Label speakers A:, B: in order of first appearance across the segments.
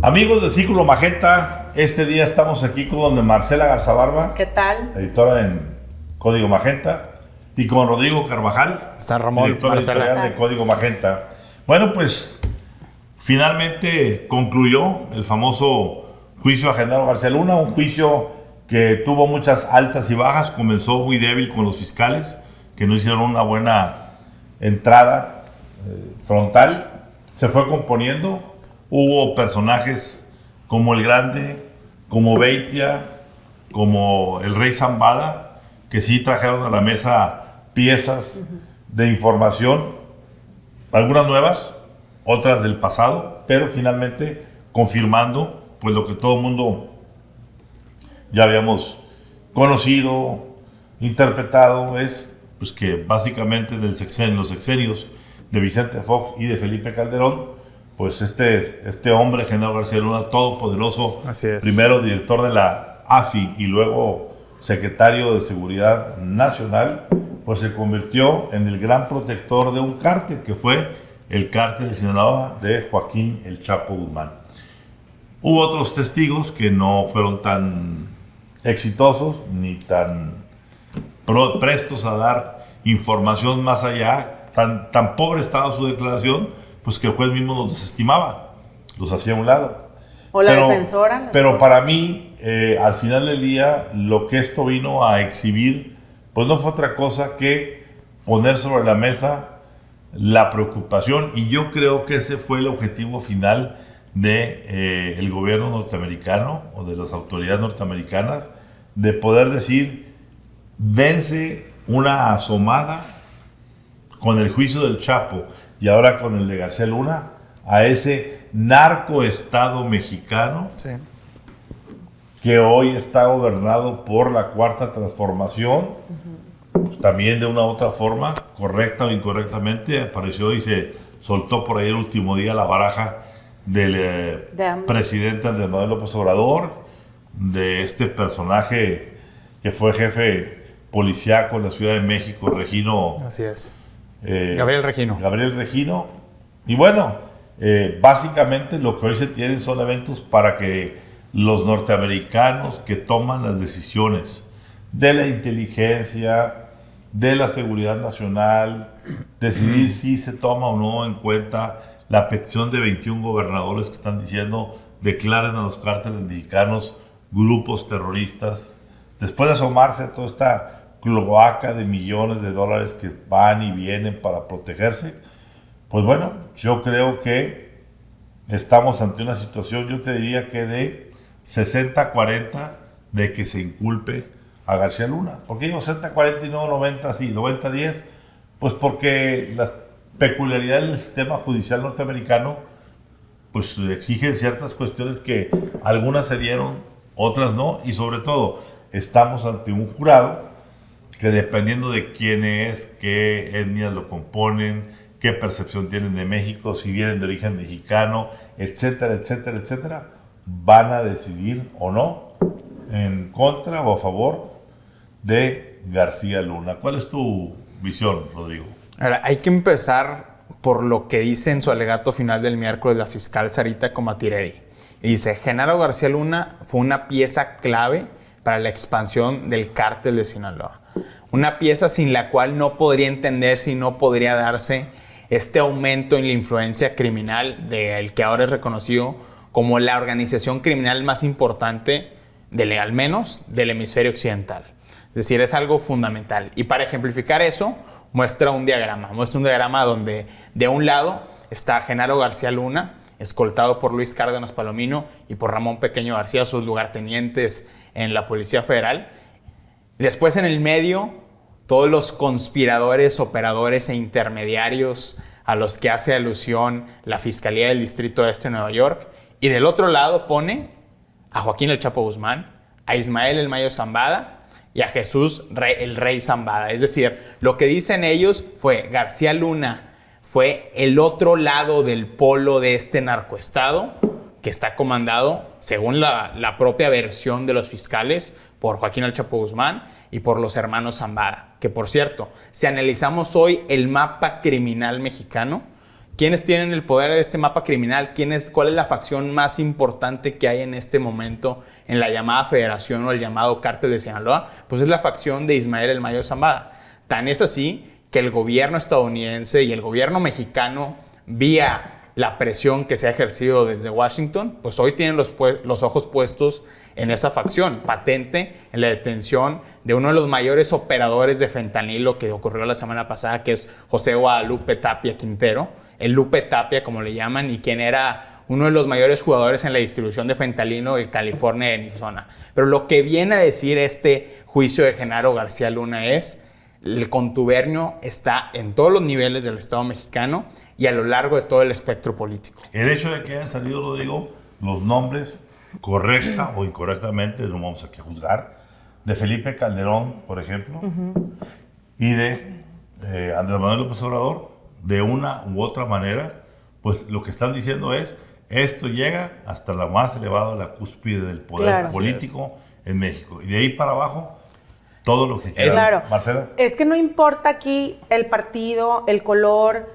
A: Amigos de Círculo Magenta, este día estamos aquí con Marcela Garzabarba.
B: ¿Qué tal?
A: Editora en Código Magenta. Y con Rodrigo Carvajal,
C: está Ramón,
A: director editorial de Código Magenta. Bueno, pues finalmente concluyó el famoso juicio a Genaro García Luna, un juicio que tuvo muchas altas y bajas. Comenzó muy débil con los fiscales, que no hicieron una buena entrada frontal. Se fue componiendo. Hubo personajes como el Grande, como Beitia, como el Rey Zambada, que sí trajeron a la mesa piezas de información, algunas nuevas, otras del pasado, pero finalmente confirmando pues lo que todo el mundo ya habíamos conocido, interpretado, es pues que básicamente los sexenios de Vicente Fox y de Felipe Calderón, pues este hombre, Genaro García Luna, todopoderoso, primero director de la AFI y luego secretario de Seguridad Nacional, pues se convirtió en el gran protector de un cártel, que fue el cártel de Sinaloa de Joaquín El Chapo Guzmán. Hubo otros testigos que no fueron tan exitosos ni tan prestos a dar información más allá. Tan pobre estaba su declaración, pues que el juez mismo los desestimaba, los hacía a un lado.
B: O la defensora.
A: Pero para mí, al final del día, lo que esto vino a exhibir, pues no fue otra cosa que poner sobre la mesa la preocupación, y yo creo que ese fue el objetivo final de el gobierno norteamericano o de las autoridades norteamericanas, de poder decir, dense una asomada con el juicio del Chapo y ahora con el de García Luna a ese narcoestado mexicano, sí, que hoy está gobernado por la Cuarta Transformación, también de una u otra forma, correcta o incorrectamente. Apareció y se soltó por ahí el último día la baraja del presidente Andrés Manuel López Obrador, de este personaje que fue jefe policíaco en la Ciudad de México, Regino.
C: Así es. Gabriel Regino.
A: Gabriel Regino. Y bueno, básicamente lo que hoy se tienen son eventos para que los norteamericanos que toman las decisiones de la inteligencia, de la seguridad nacional, decidir si se toma o no en cuenta la petición de 21 gobernadores que están diciendo declaren a los cárteles mexicanos grupos terroristas, después de asomarse a toda esta cloaca de millones de dólares que van y vienen para protegerse. Pues bueno, yo creo que estamos ante una situación, yo te diría que de 60-40 de que se inculpe a García Luna. ¿Por qué digo 60-40 y no 90-10? Pues porque las peculiaridades del sistema judicial norteamericano pues exigen ciertas cuestiones que algunas se dieron, otras no, y sobre todo estamos ante un jurado que, dependiendo de quién es, qué etnias lo componen, qué percepción tienen de México, si vienen de origen mexicano, etcétera, etcétera, etcétera, van a decidir o no en contra o a favor de García Luna. ¿Cuál es tu visión, Rodrigo?
C: Ahora, hay que empezar por lo que dice en su alegato final del miércoles la fiscal Sarita Comatirelli. Y dice, Genaro García Luna fue una pieza clave para la expansión del cártel de Sinaloa. Una pieza sin la cual no podría entenderse y no podría darse este aumento en la influencia criminal del que ahora es reconocido como la organización criminal más importante, al menos del hemisferio occidental. Es decir, es algo fundamental. Y para ejemplificar eso, muestra un diagrama donde de un lado está Genaro García Luna, escoltado por Luis Cárdenas Palomino y por Ramón Pequeño García, sus lugartenientes en la Policía Federal. Después, en el medio, todos los conspiradores, operadores e intermediarios a los que hace alusión la Fiscalía del Distrito Este de Nueva York. Y del otro lado pone a Joaquín El Chapo Guzmán, a Ismael El Mayo Zambada y a Jesús el Rey Zambada. Es decir, lo que dicen ellos fue García Luna fue el otro lado del polo de este narcoestado que está comandado, según la propia versión de los fiscales, por Joaquín El Chapo Guzmán y por los hermanos Zambada. Que, por cierto, si analizamos hoy el mapa criminal mexicano, ¿Quiénes tienen el poder de este mapa criminal? ¿Cuál es la facción más importante que hay en este momento en la llamada federación o el llamado cártel de Sinaloa? Pues es la facción de Ismael El Mayo Zambada. Tan es así que el gobierno estadounidense y el gobierno mexicano, vía la presión que se ha ejercido desde Washington, pues hoy tienen los ojos puestos en esa facción, patente en la detención de uno de los mayores operadores de fentanilo que ocurrió la semana pasada, que es José Guadalupe Tapia Quintero, el Lupe Tapia como le llaman, y quien era uno de los mayores jugadores en la distribución de fentanilo en California y en Arizona. Pero lo que viene a decir este juicio de Genaro García Luna es: el contubernio está en todos los niveles del Estado mexicano y a lo largo de todo el espectro político.
A: El hecho de que hayan salido, Rodrigo, los nombres, correcta o incorrectamente, no vamos aquí a juzgar, de Felipe Calderón, por ejemplo, y de Andrés Manuel López Obrador, de una u otra manera, pues lo que están diciendo es: esto llega hasta la más elevada, la cúspide del poder político en México. Y de ahí para abajo, todo lo que quieran.
B: Claro.
A: Marcela.
B: Es que no importa aquí el partido, el color,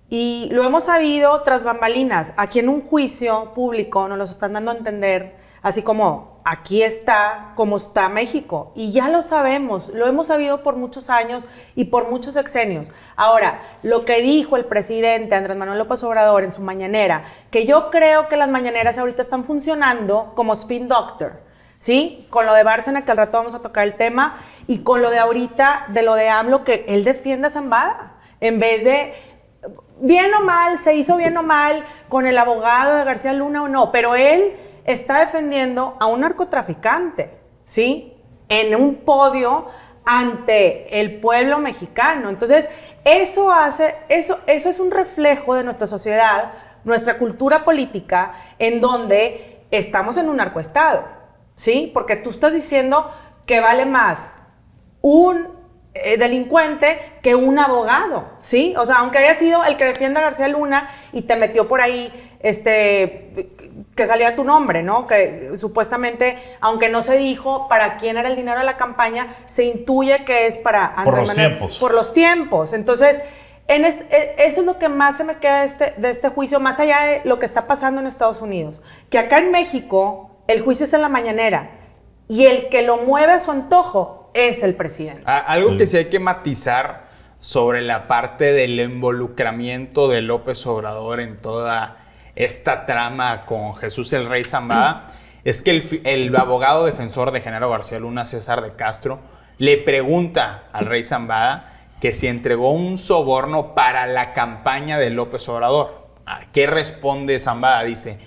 B: y lo hemos sabido tras bambalinas. Aquí en un juicio público nos lo están dando a entender, así como aquí está, como está México. Y ya lo sabemos, lo hemos sabido por muchos años y por muchos sexenios. Ahora, lo que dijo el presidente Andrés Manuel López Obrador en su mañanera, que yo creo que las mañaneras ahorita están funcionando como spin doctor, ¿sí? Con lo de Bárcena, que al rato vamos a tocar el tema, y con lo de ahorita, de lo de AMLO, que él defiende a Zambada, en vez de, bien o mal, se hizo bien o mal con el abogado de García Luna o no, pero él está defendiendo a un narcotraficante, ¿sí? En un podio ante el pueblo mexicano. Entonces, eso es un reflejo de nuestra sociedad, nuestra cultura política, en donde estamos en un narcoestado, ¿sí? Porque tú estás diciendo que vale más un delincuente que un abogado, ¿sí? O sea, aunque haya sido el que defienda a García Luna y te metió por ahí, que salía tu nombre, ¿no? Que supuestamente, aunque no se dijo para quién era el dinero de la campaña, se intuye que es para Andrés Manuel.
A: Tiempos.
B: Por los tiempos. Entonces, eso es lo que más se me queda de este juicio, más allá de lo que está pasando en Estados Unidos. Que acá en México el juicio es en la mañanera y el que lo mueve a su antojo es el presidente.
C: Algo que sí hay que matizar sobre la parte del involucramiento de López Obrador en toda esta trama con Jesús el Rey Zambada es que el abogado defensor de Genaro García Luna, César de Castro, le pregunta al Rey Zambada que si entregó un soborno para la campaña de López Obrador. ¿Qué responde Zambada? Dice: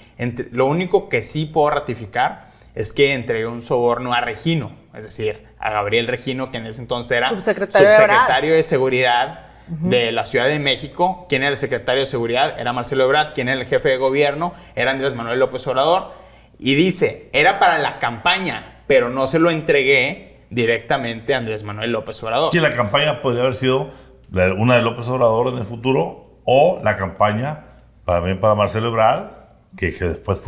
C: lo único que sí puedo ratificar es que entregué un soborno a Regino, es decir, a Gabriel Regino, que en ese entonces era subsecretario de Seguridad de la Ciudad de México. ¿Quién era el secretario de Seguridad? Era Marcelo Ebrard. ¿Quién era el jefe de gobierno? Era Andrés Manuel López Obrador. Y dice: era para la campaña, pero no se lo entregué directamente a Andrés Manuel López Obrador.
A: Sí, la campaña podría haber sido una de López Obrador en el futuro, o la campaña también para Marcelo Ebrard, que después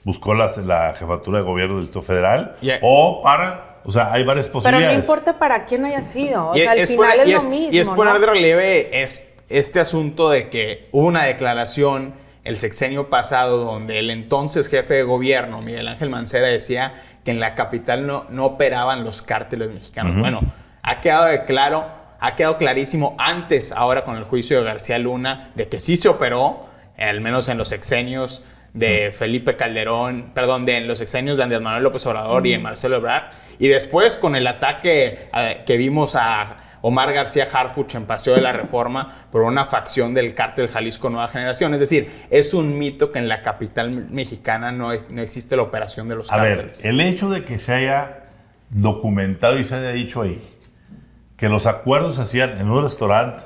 A: buscó la jefatura de gobierno del Distrito Federal, o para, o sea, hay varias posibilidades.
B: Pero no importa para quién haya sido, o sea, al final es lo mismo.
C: Y es poner de relieve este asunto de que hubo una declaración el sexenio pasado donde el entonces jefe de gobierno, Miguel Ángel Mancera, decía que en la capital no operaban los cárteles mexicanos. Bueno, ha quedado clarísimo antes, ahora con el juicio de García Luna, de que sí se operó, al menos en los sexenios de Felipe Calderón, en los sexenios de Andrés Manuel López Obrador y de Marcelo Ebrard, y después con el ataque que vimos a Omar García Harfuch en Paseo de la Reforma por una facción del cártel Jalisco Nueva Generación. Es decir, es un mito que en la capital mexicana no existe la operación de los cárteles.
A: A ver, el hecho de que se haya documentado y se haya dicho ahí que los acuerdos se hacían en un restaurante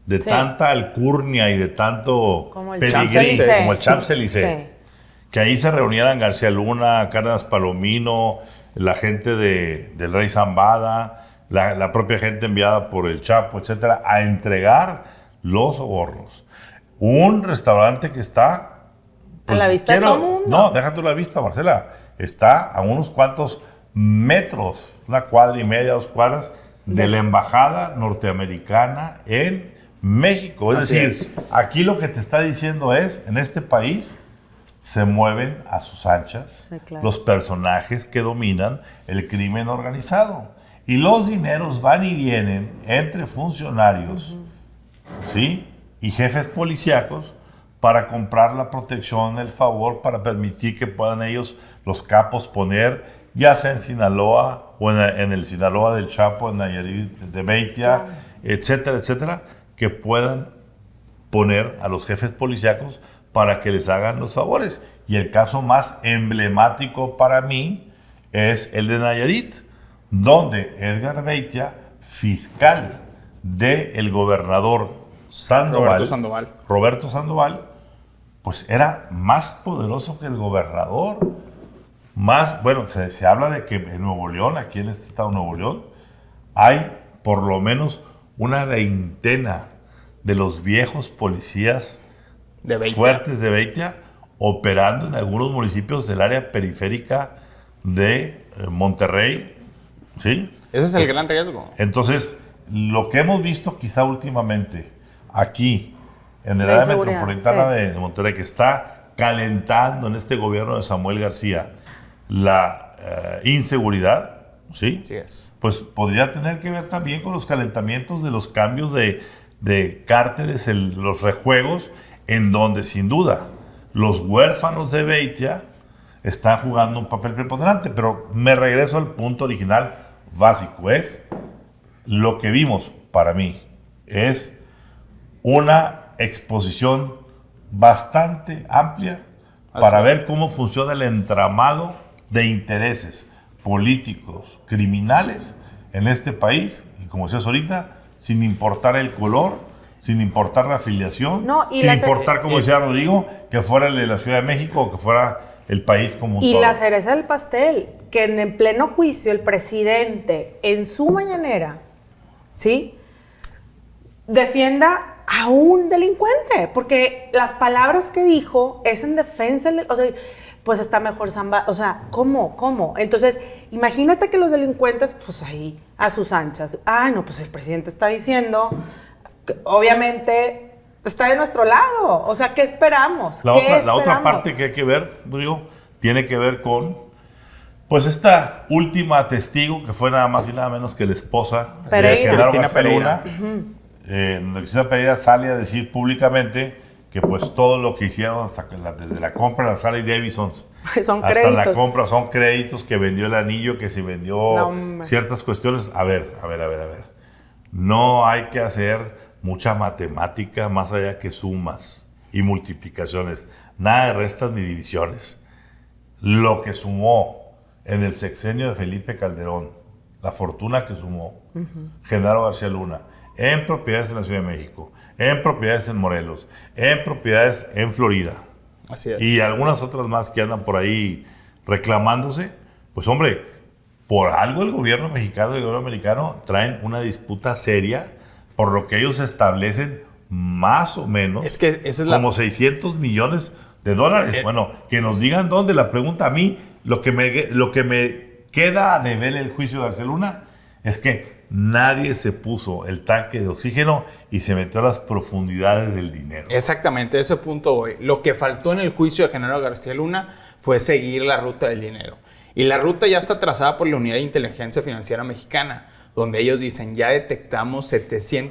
A: de tanta alcurnia y de tanto pedigrí, como el Champs-Élysées, que ahí se reunieran García Luna, Cárdenas Palomino, la gente del Rey Zambada, la propia gente enviada por el Chapo, etcétera, a entregar los sobornos. Un restaurante que está...
B: Pues, a la vista de todo el mundo.
A: No, déjate la vista, Marcela. Está a unos cuantos metros, 1,5 cuadras, 2 cuadras, de la embajada norteamericana en México. Es
C: Así
A: decir,
C: es.
A: aquí lo que te está diciendo es, en este país se mueven a sus anchas
B: Sí, claro.
A: los personajes que dominan el crimen organizado. Y los dineros van y vienen entre funcionarios, ¿sí? Y jefes policíacos para comprar la protección, el favor, para permitir que puedan ellos, los capos, poner, ya sea en Sinaloa o en el Sinaloa del Chapo, en Nayarit de Beitia, etcétera, etcétera, que puedan poner a los jefes policíacos para que les hagan los favores. Y el caso más emblemático para mí es el de Nayarit, donde Edgar Beitia, fiscal del gobernador Roberto Sandoval, pues era más poderoso que el gobernador. Más, bueno, se habla de que en Nuevo León, aquí en este estado de Nuevo León, hay por lo menos una veintena de los viejos policías
C: De Beitia.
A: fuertes de Beitia operando en algunos municipios del área periférica de Monterrey, ¿sí?
C: Ese es el gran riesgo.
A: Entonces, lo que hemos visto quizá últimamente aquí en el
B: La
A: área
B: inseguridad,
A: metropolitana
B: sí.
A: de Monterrey, que está calentando en este gobierno de Samuel García la inseguridad, ¿sí?
C: Así es.
A: Pues podría tener que ver también con los calentamientos de los cambios de cárteles, los rejuegos, en donde sin duda los huérfanos de Beitia están jugando un papel preponderante. Pero me regreso al punto original básico, es lo que vimos para mí, es una exposición bastante amplia para
C: Así.
A: ver cómo funciona el entramado de intereses políticos, criminales en este país, y como decías ahorita, sin importar el color, sin importar la afiliación,
B: No, y
A: sin
B: la ce-
A: importar, como decía Rodrigo, que fuera el de la Ciudad de México o que fuera el país como un
B: Y
A: todo.
B: la cereza del pastel, que en el pleno juicio el presidente en su mañanera, ¿sí? Defienda a un delincuente, porque las palabras que dijo es en defensa, o sea, pues está mejor Zamba, o sea, ¿cómo? Entonces, imagínate que los delincuentes, pues ahí, a sus anchas, no, pues el presidente está diciendo, que obviamente está de nuestro lado, o sea, ¿qué esperamos?
A: La
B: ¿Qué
A: otra
B: esperamos?
A: parte que hay que ver, Rodrigo, tiene que ver con, pues, esta última testigo que fue nada más y nada menos que la esposa
B: Pereira.
A: de Genaro
C: Cristina
A: García
C: Pereira.
A: Luna. Cristina Pereira sale a decir públicamente que pues todo lo que hicieron desde la compra de las Harley Davidson
B: Son
A: hasta
B: créditos.
A: la compra son créditos, que vendió el anillo, que se vendió
B: No, hombre.
A: ciertas cuestiones. A ver. No hay que hacer mucha matemática más allá que sumas y multiplicaciones. Nada de restas ni divisiones. Lo que sumó en el sexenio de Felipe Calderón, la fortuna que sumó Genaro García Luna, en propiedades en la Ciudad de México, en propiedades en Morelos, en propiedades en Florida,
C: Así es.
A: y algunas otras más que andan por ahí reclamándose, pues hombre, por algo el gobierno mexicano y el gobierno americano traen una disputa seria por lo que ellos establecen más o menos
C: Es que esa es la...
A: como 600 millones de dólares. Bueno, que nos digan dónde. La pregunta a mí, lo que me queda a deber el juicio de García Luna es que nadie se puso el tanque de oxígeno y se metió a las profundidades del dinero.
C: Exactamente, a ese punto voy. Lo que faltó en el juicio de Genaro García Luna fue seguir la ruta del dinero. Y la ruta ya está trazada por la Unidad de Inteligencia Financiera Mexicana, donde ellos dicen, ya detectamos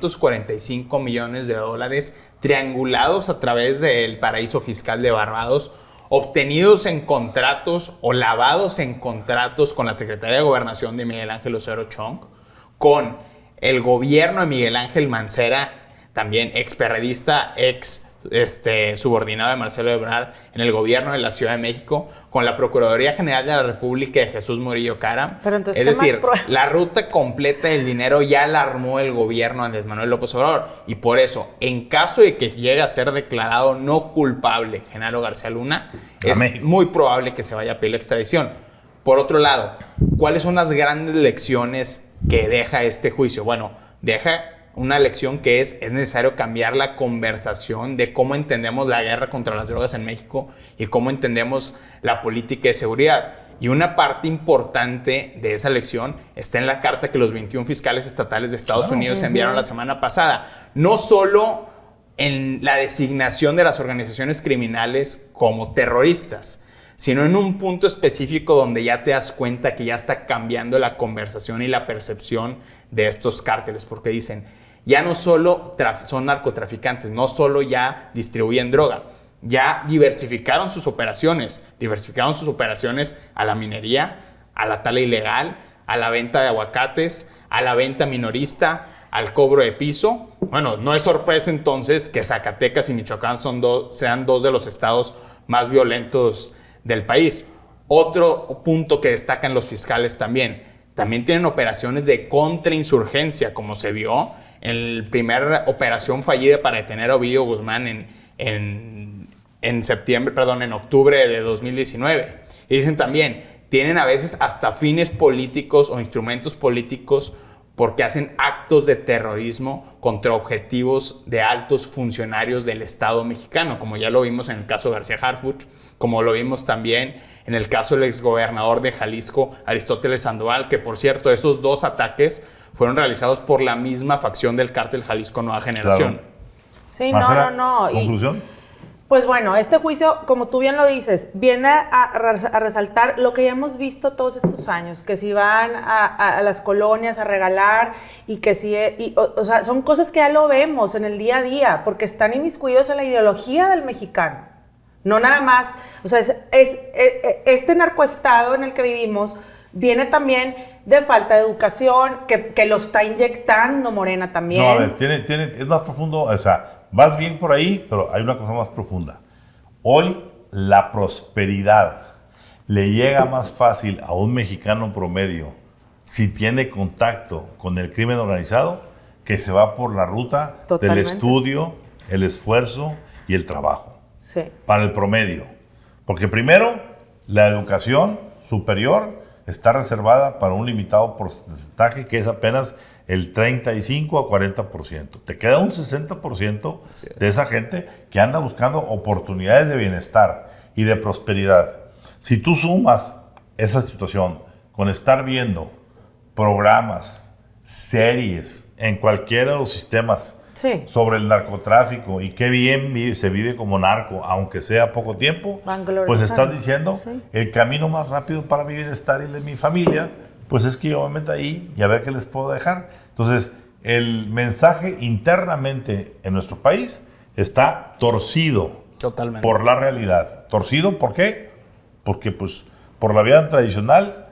C: 745 millones de dólares triangulados a través del paraíso fiscal de Barbados, obtenidos en contratos o lavados en contratos con la Secretaría de Gobernación de Miguel Ángel Osorio Chong, con el gobierno de Miguel Ángel Mancera, también experredista, subordinado de Marcelo Ebrard en el gobierno de la Ciudad de México, con la Procuraduría General de la República de Jesús Murillo Caram.
B: Pero entonces,
C: es
B: ¿qué
C: decir,
B: más pruebas?
C: la ruta completa del dinero ya la armó el gobierno de Andrés Manuel López Obrador. Y por eso, en caso de que llegue a ser declarado no culpable Genaro García Luna, es
A: México.
C: muy probable que se vaya a pedir la extradición. Por otro lado, ¿cuáles son las grandes lecciones que deja este juicio? Bueno, deja una lección que es necesario cambiar la conversación de cómo entendemos la guerra contra las drogas en México y cómo entendemos la política de seguridad. Y una parte importante de esa elección está en la carta que los 21 fiscales estatales de Estados Unidos enviaron la semana pasada. No solo en la designación de las organizaciones criminales como terroristas, sino en un punto específico donde ya te das cuenta que ya está cambiando la conversación y la percepción de estos cárteles, porque dicen, ya no solo son narcotraficantes, no solo ya distribuyen droga, ya diversificaron sus operaciones a la minería, a la tala ilegal, a la venta de aguacates, a la venta minorista, al cobro de piso. Bueno, no es sorpresa entonces que Zacatecas y Michoacán sean dos de los estados más violentos del país. Otro punto que destacan los fiscales también tienen operaciones de contrainsurgencia, como se vio en la primera operación fallida para detener a Ovidio Guzmán en octubre de 2019. Y dicen también, tienen a veces hasta fines políticos o instrumentos políticos porque hacen actos de terrorismo contra objetivos de altos funcionarios del Estado mexicano, como ya lo vimos en el caso de García Harfuch, como lo vimos también en el caso del exgobernador de Jalisco, Aristóteles Sandoval, que por cierto, esos dos ataques fueron realizados por la misma facción del cártel Jalisco Nueva Generación.
A: Claro.
B: Sí,
A: Marcela,
B: no.
A: ¿conclusión?
B: Pues bueno, este juicio, como tú bien lo dices, viene a resaltar lo que ya hemos visto todos estos años, que si van a las colonias a regalar y que si, o sea, son cosas que ya lo vemos en el día a día, porque están inmiscuidos en la ideología del mexicano. No nada más, o sea, este narcoestado en el que vivimos viene también de falta de educación, que lo está inyectando Morena también.
A: No, a ver, es más profundo, o sea, vas bien por ahí, pero hay una cosa más profunda. Hoy la prosperidad le llega más fácil a un mexicano promedio si tiene contacto con el crimen organizado que se va por la ruta
B: Totalmente.
A: del estudio, el esfuerzo y el trabajo.
B: Sí.
A: Para el promedio. Porque primero, la educación superior está reservada para un limitado porcentaje que es apenas el 35 a 40%. Te queda un 60% de esa gente que anda buscando oportunidades de bienestar y de prosperidad. Si tú sumas esa situación con estar viendo programas, series en cualquiera de los sistemas sobre el narcotráfico y qué bien se vive como narco, aunque sea poco tiempo, pues estás diciendo el camino más rápido para mi bienestar y el de mi familia, pues es que yo me meta ahí y a ver qué les puedo dejar. Entonces, el mensaje internamente en nuestro país está torcido.
C: Totalmente.
A: Por la realidad. ¿Torcido por qué? Porque pues por la vía tradicional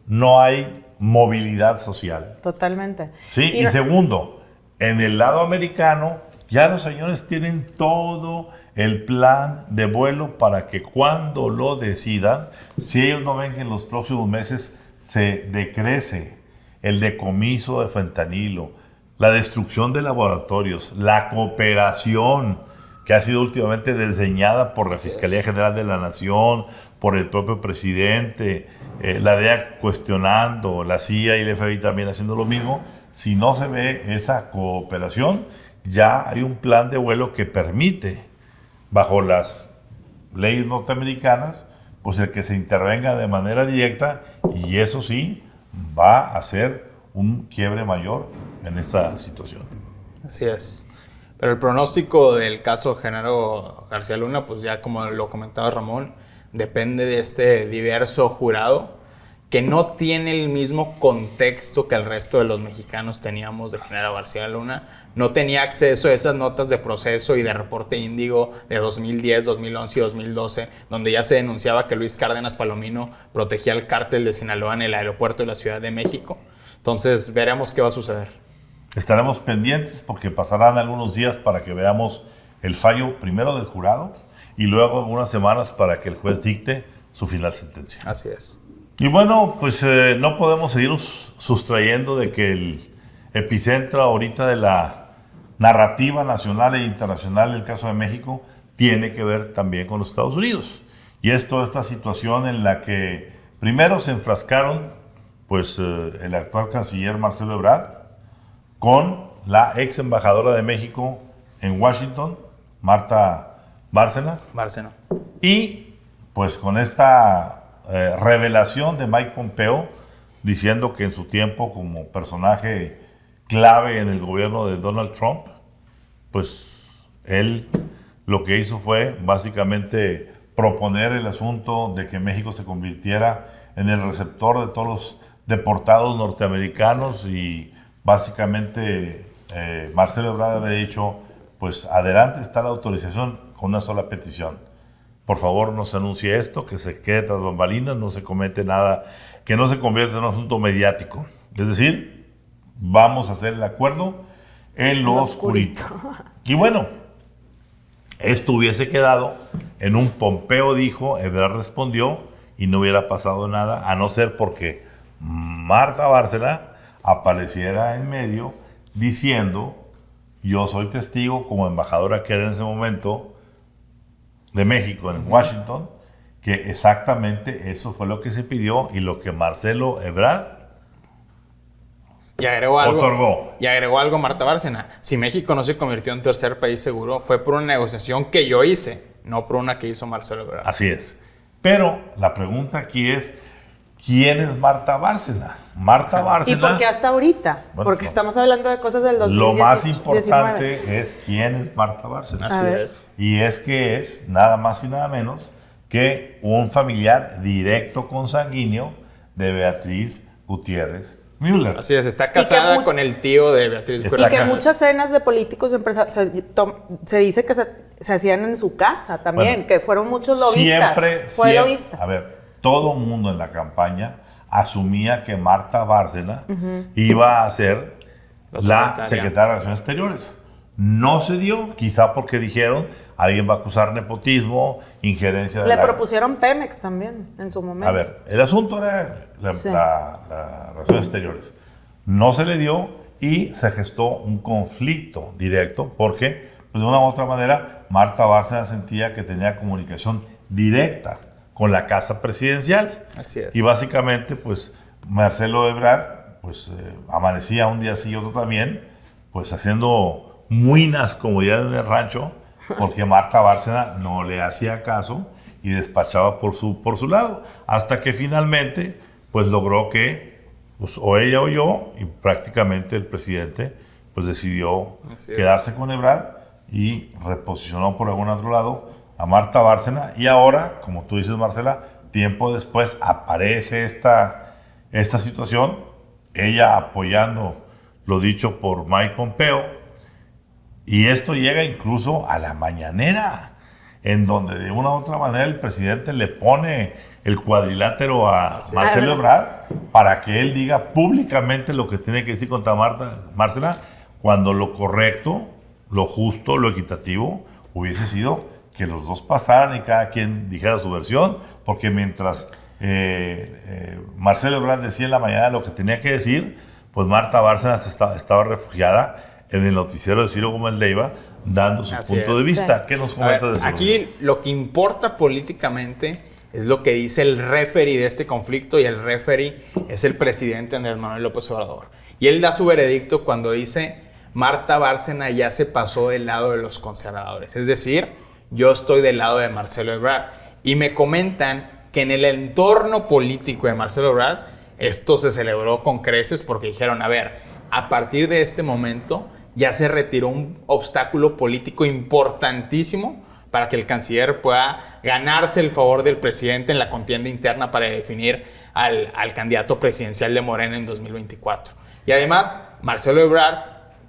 A: no hay movilidad social.
B: Totalmente.
A: Sí, y segundo, en el lado americano ya los señores tienen todo el plan de vuelo para que cuando lo decidan, si ellos no ven que en los próximos meses se decrece el decomiso de fentanilo, la destrucción de laboratorios, la cooperación que ha sido últimamente diseñada por la Fiscalía General de la Nación, por el propio presidente, la DEA cuestionando, la CIA y el FBI también haciendo lo mismo. Si no se ve esa cooperación, ya hay un plan de vuelo que permite, bajo las leyes norteamericanas, pues el que se intervenga de manera directa, y eso sí, va a ser un quiebre mayor en esta situación.
C: Así es. Pero el pronóstico del caso Genaro García Luna, pues ya como lo comentaba Ramón, depende de este diverso jurado que no tiene el mismo contexto que el resto de los mexicanos teníamos de Genaro García Luna. No tenía acceso a esas notas de proceso y de reporte Índigo de 2010, 2011 y 2012, donde ya se denunciaba que Luis Cárdenas Palomino protegía el cártel de Sinaloa en el aeropuerto de la Ciudad de México. Entonces, veremos qué va a suceder.
A: Estaremos pendientes porque pasarán algunos días para que veamos el fallo primero del jurado y luego algunas semanas para que el juez dicte su final sentencia.
C: Así es.
A: Y bueno, pues no podemos seguirnos sustrayendo de que el epicentro ahorita de la narrativa nacional e internacional del caso de México tiene que ver también con los Estados Unidos. Y es toda esta situación en la que primero se enfrascaron pues el actual canciller Marcelo Ebrard con la ex embajadora de México en Washington, Marta Bárcena.
C: Bárcena.
A: Y pues con esta revelación de Mike Pompeo diciendo que en su tiempo como personaje clave en el gobierno de Donald Trump, pues él lo que hizo fue básicamente proponer el asunto de que México se convirtiera en el receptor de todos los deportados norteamericanos y básicamente Marcelo Ebrard había dicho, pues adelante está la autorización con una sola petición. Por favor, no se anuncie esto, que se quede tras bambalinas, no se comete nada, que no se convierta en un asunto mediático. Es decir, vamos a hacer el acuerdo en lo oscurito. Y bueno, esto hubiese quedado en un Pompeo dijo, Ebrard respondió y no hubiera pasado nada, a no ser porque Marta Bárcena apareciera en medio diciendo, yo soy testigo como embajadora que era en ese momento de México en Washington, que exactamente eso fue lo que se pidió y lo que Marcelo Ebrard
C: y agregó
A: otorgó.
C: Y agregó algo Marta Bárcena. Si México no se convirtió en tercer país seguro, fue por una negociación que yo hice, no por una que hizo Marcelo Ebrard.
A: Así es. Pero la pregunta aquí es, ¿quién es Marta Bárcena? Marta Bárcena...
B: ¿Y por qué hasta ahorita?
A: Bueno,
B: porque estamos hablando de cosas del 2019.
A: Lo más importante es quién es Marta Bárcena.
C: Así es.
A: Y es que es nada más y nada menos que un familiar directo consanguíneo de Beatriz Gutiérrez Müller.
C: Así es, está casada con el tío de Beatriz
B: Y
C: Gutiérrez.
B: que muchas cenas de políticos empresarios se dice que se hacían en su casa también,
A: Bueno,
B: que fueron muchos lobistas. Fue lobista.
A: A ver, todo mundo en la campaña asumía que Marta Bárcena iba a ser la secretaria de Relaciones Exteriores. No se dio, quizá porque dijeron, alguien va a acusar nepotismo, injerencia de
B: Le propusieron Pemex también en su momento.
A: A ver, el asunto era las Relaciones Exteriores. No se le dio y se gestó un conflicto directo porque, pues, de una u otra manera, Marta Bárcena sentía que tenía comunicación directa con la casa presidencial.
C: Así es.
A: Y básicamente, pues, Marcelo Ebrard, pues, amanecía un día sí y otro también, pues, haciendo muinas, como dirían en el rancho, porque Marta Bárcena no le hacía caso y despachaba por su lado, hasta que finalmente, pues, logró que, pues, o ella o yo, y prácticamente el presidente, pues, decidió quedarse con Ebrard y reposicionó por algún otro lado a Marta Bárcena. Y ahora, como tú dices, Marcela, tiempo después aparece esta situación, ella apoyando lo dicho por Mike Pompeo, y esto llega incluso a la mañanera, en donde de una u otra manera el presidente le pone el cuadrilátero a Marcelo Ebrard para que él diga públicamente lo que tiene que decir contra Marcela, cuando lo correcto, lo justo, lo equitativo hubiese sido que los dos pasaran y cada quien dijera su versión, porque mientras Marcelo Ebrard decía en la mañana lo que tenía que decir, pues Marta Bárcena estaba refugiada en el noticiero de Ciro Gómez Leiva, dando su punto de vista. Sí. ¿Qué nos comentas de eso?
C: Aquí lo que importa políticamente es lo que dice el referee de este conflicto, y el referee es el presidente Andrés Manuel López Obrador. Y él da su veredicto cuando dice, Marta Bárcena ya se pasó del lado de los conservadores. Es decir, yo estoy del lado de Marcelo Ebrard. Y me comentan que en el entorno político de Marcelo Ebrard, esto se celebró con creces porque dijeron, a ver, a partir de este momento ya se retiró un obstáculo político importantísimo para que el canciller pueda ganarse el favor del presidente en la contienda interna para definir al candidato presidencial de Morena en 2024. Y además, Marcelo Ebrard,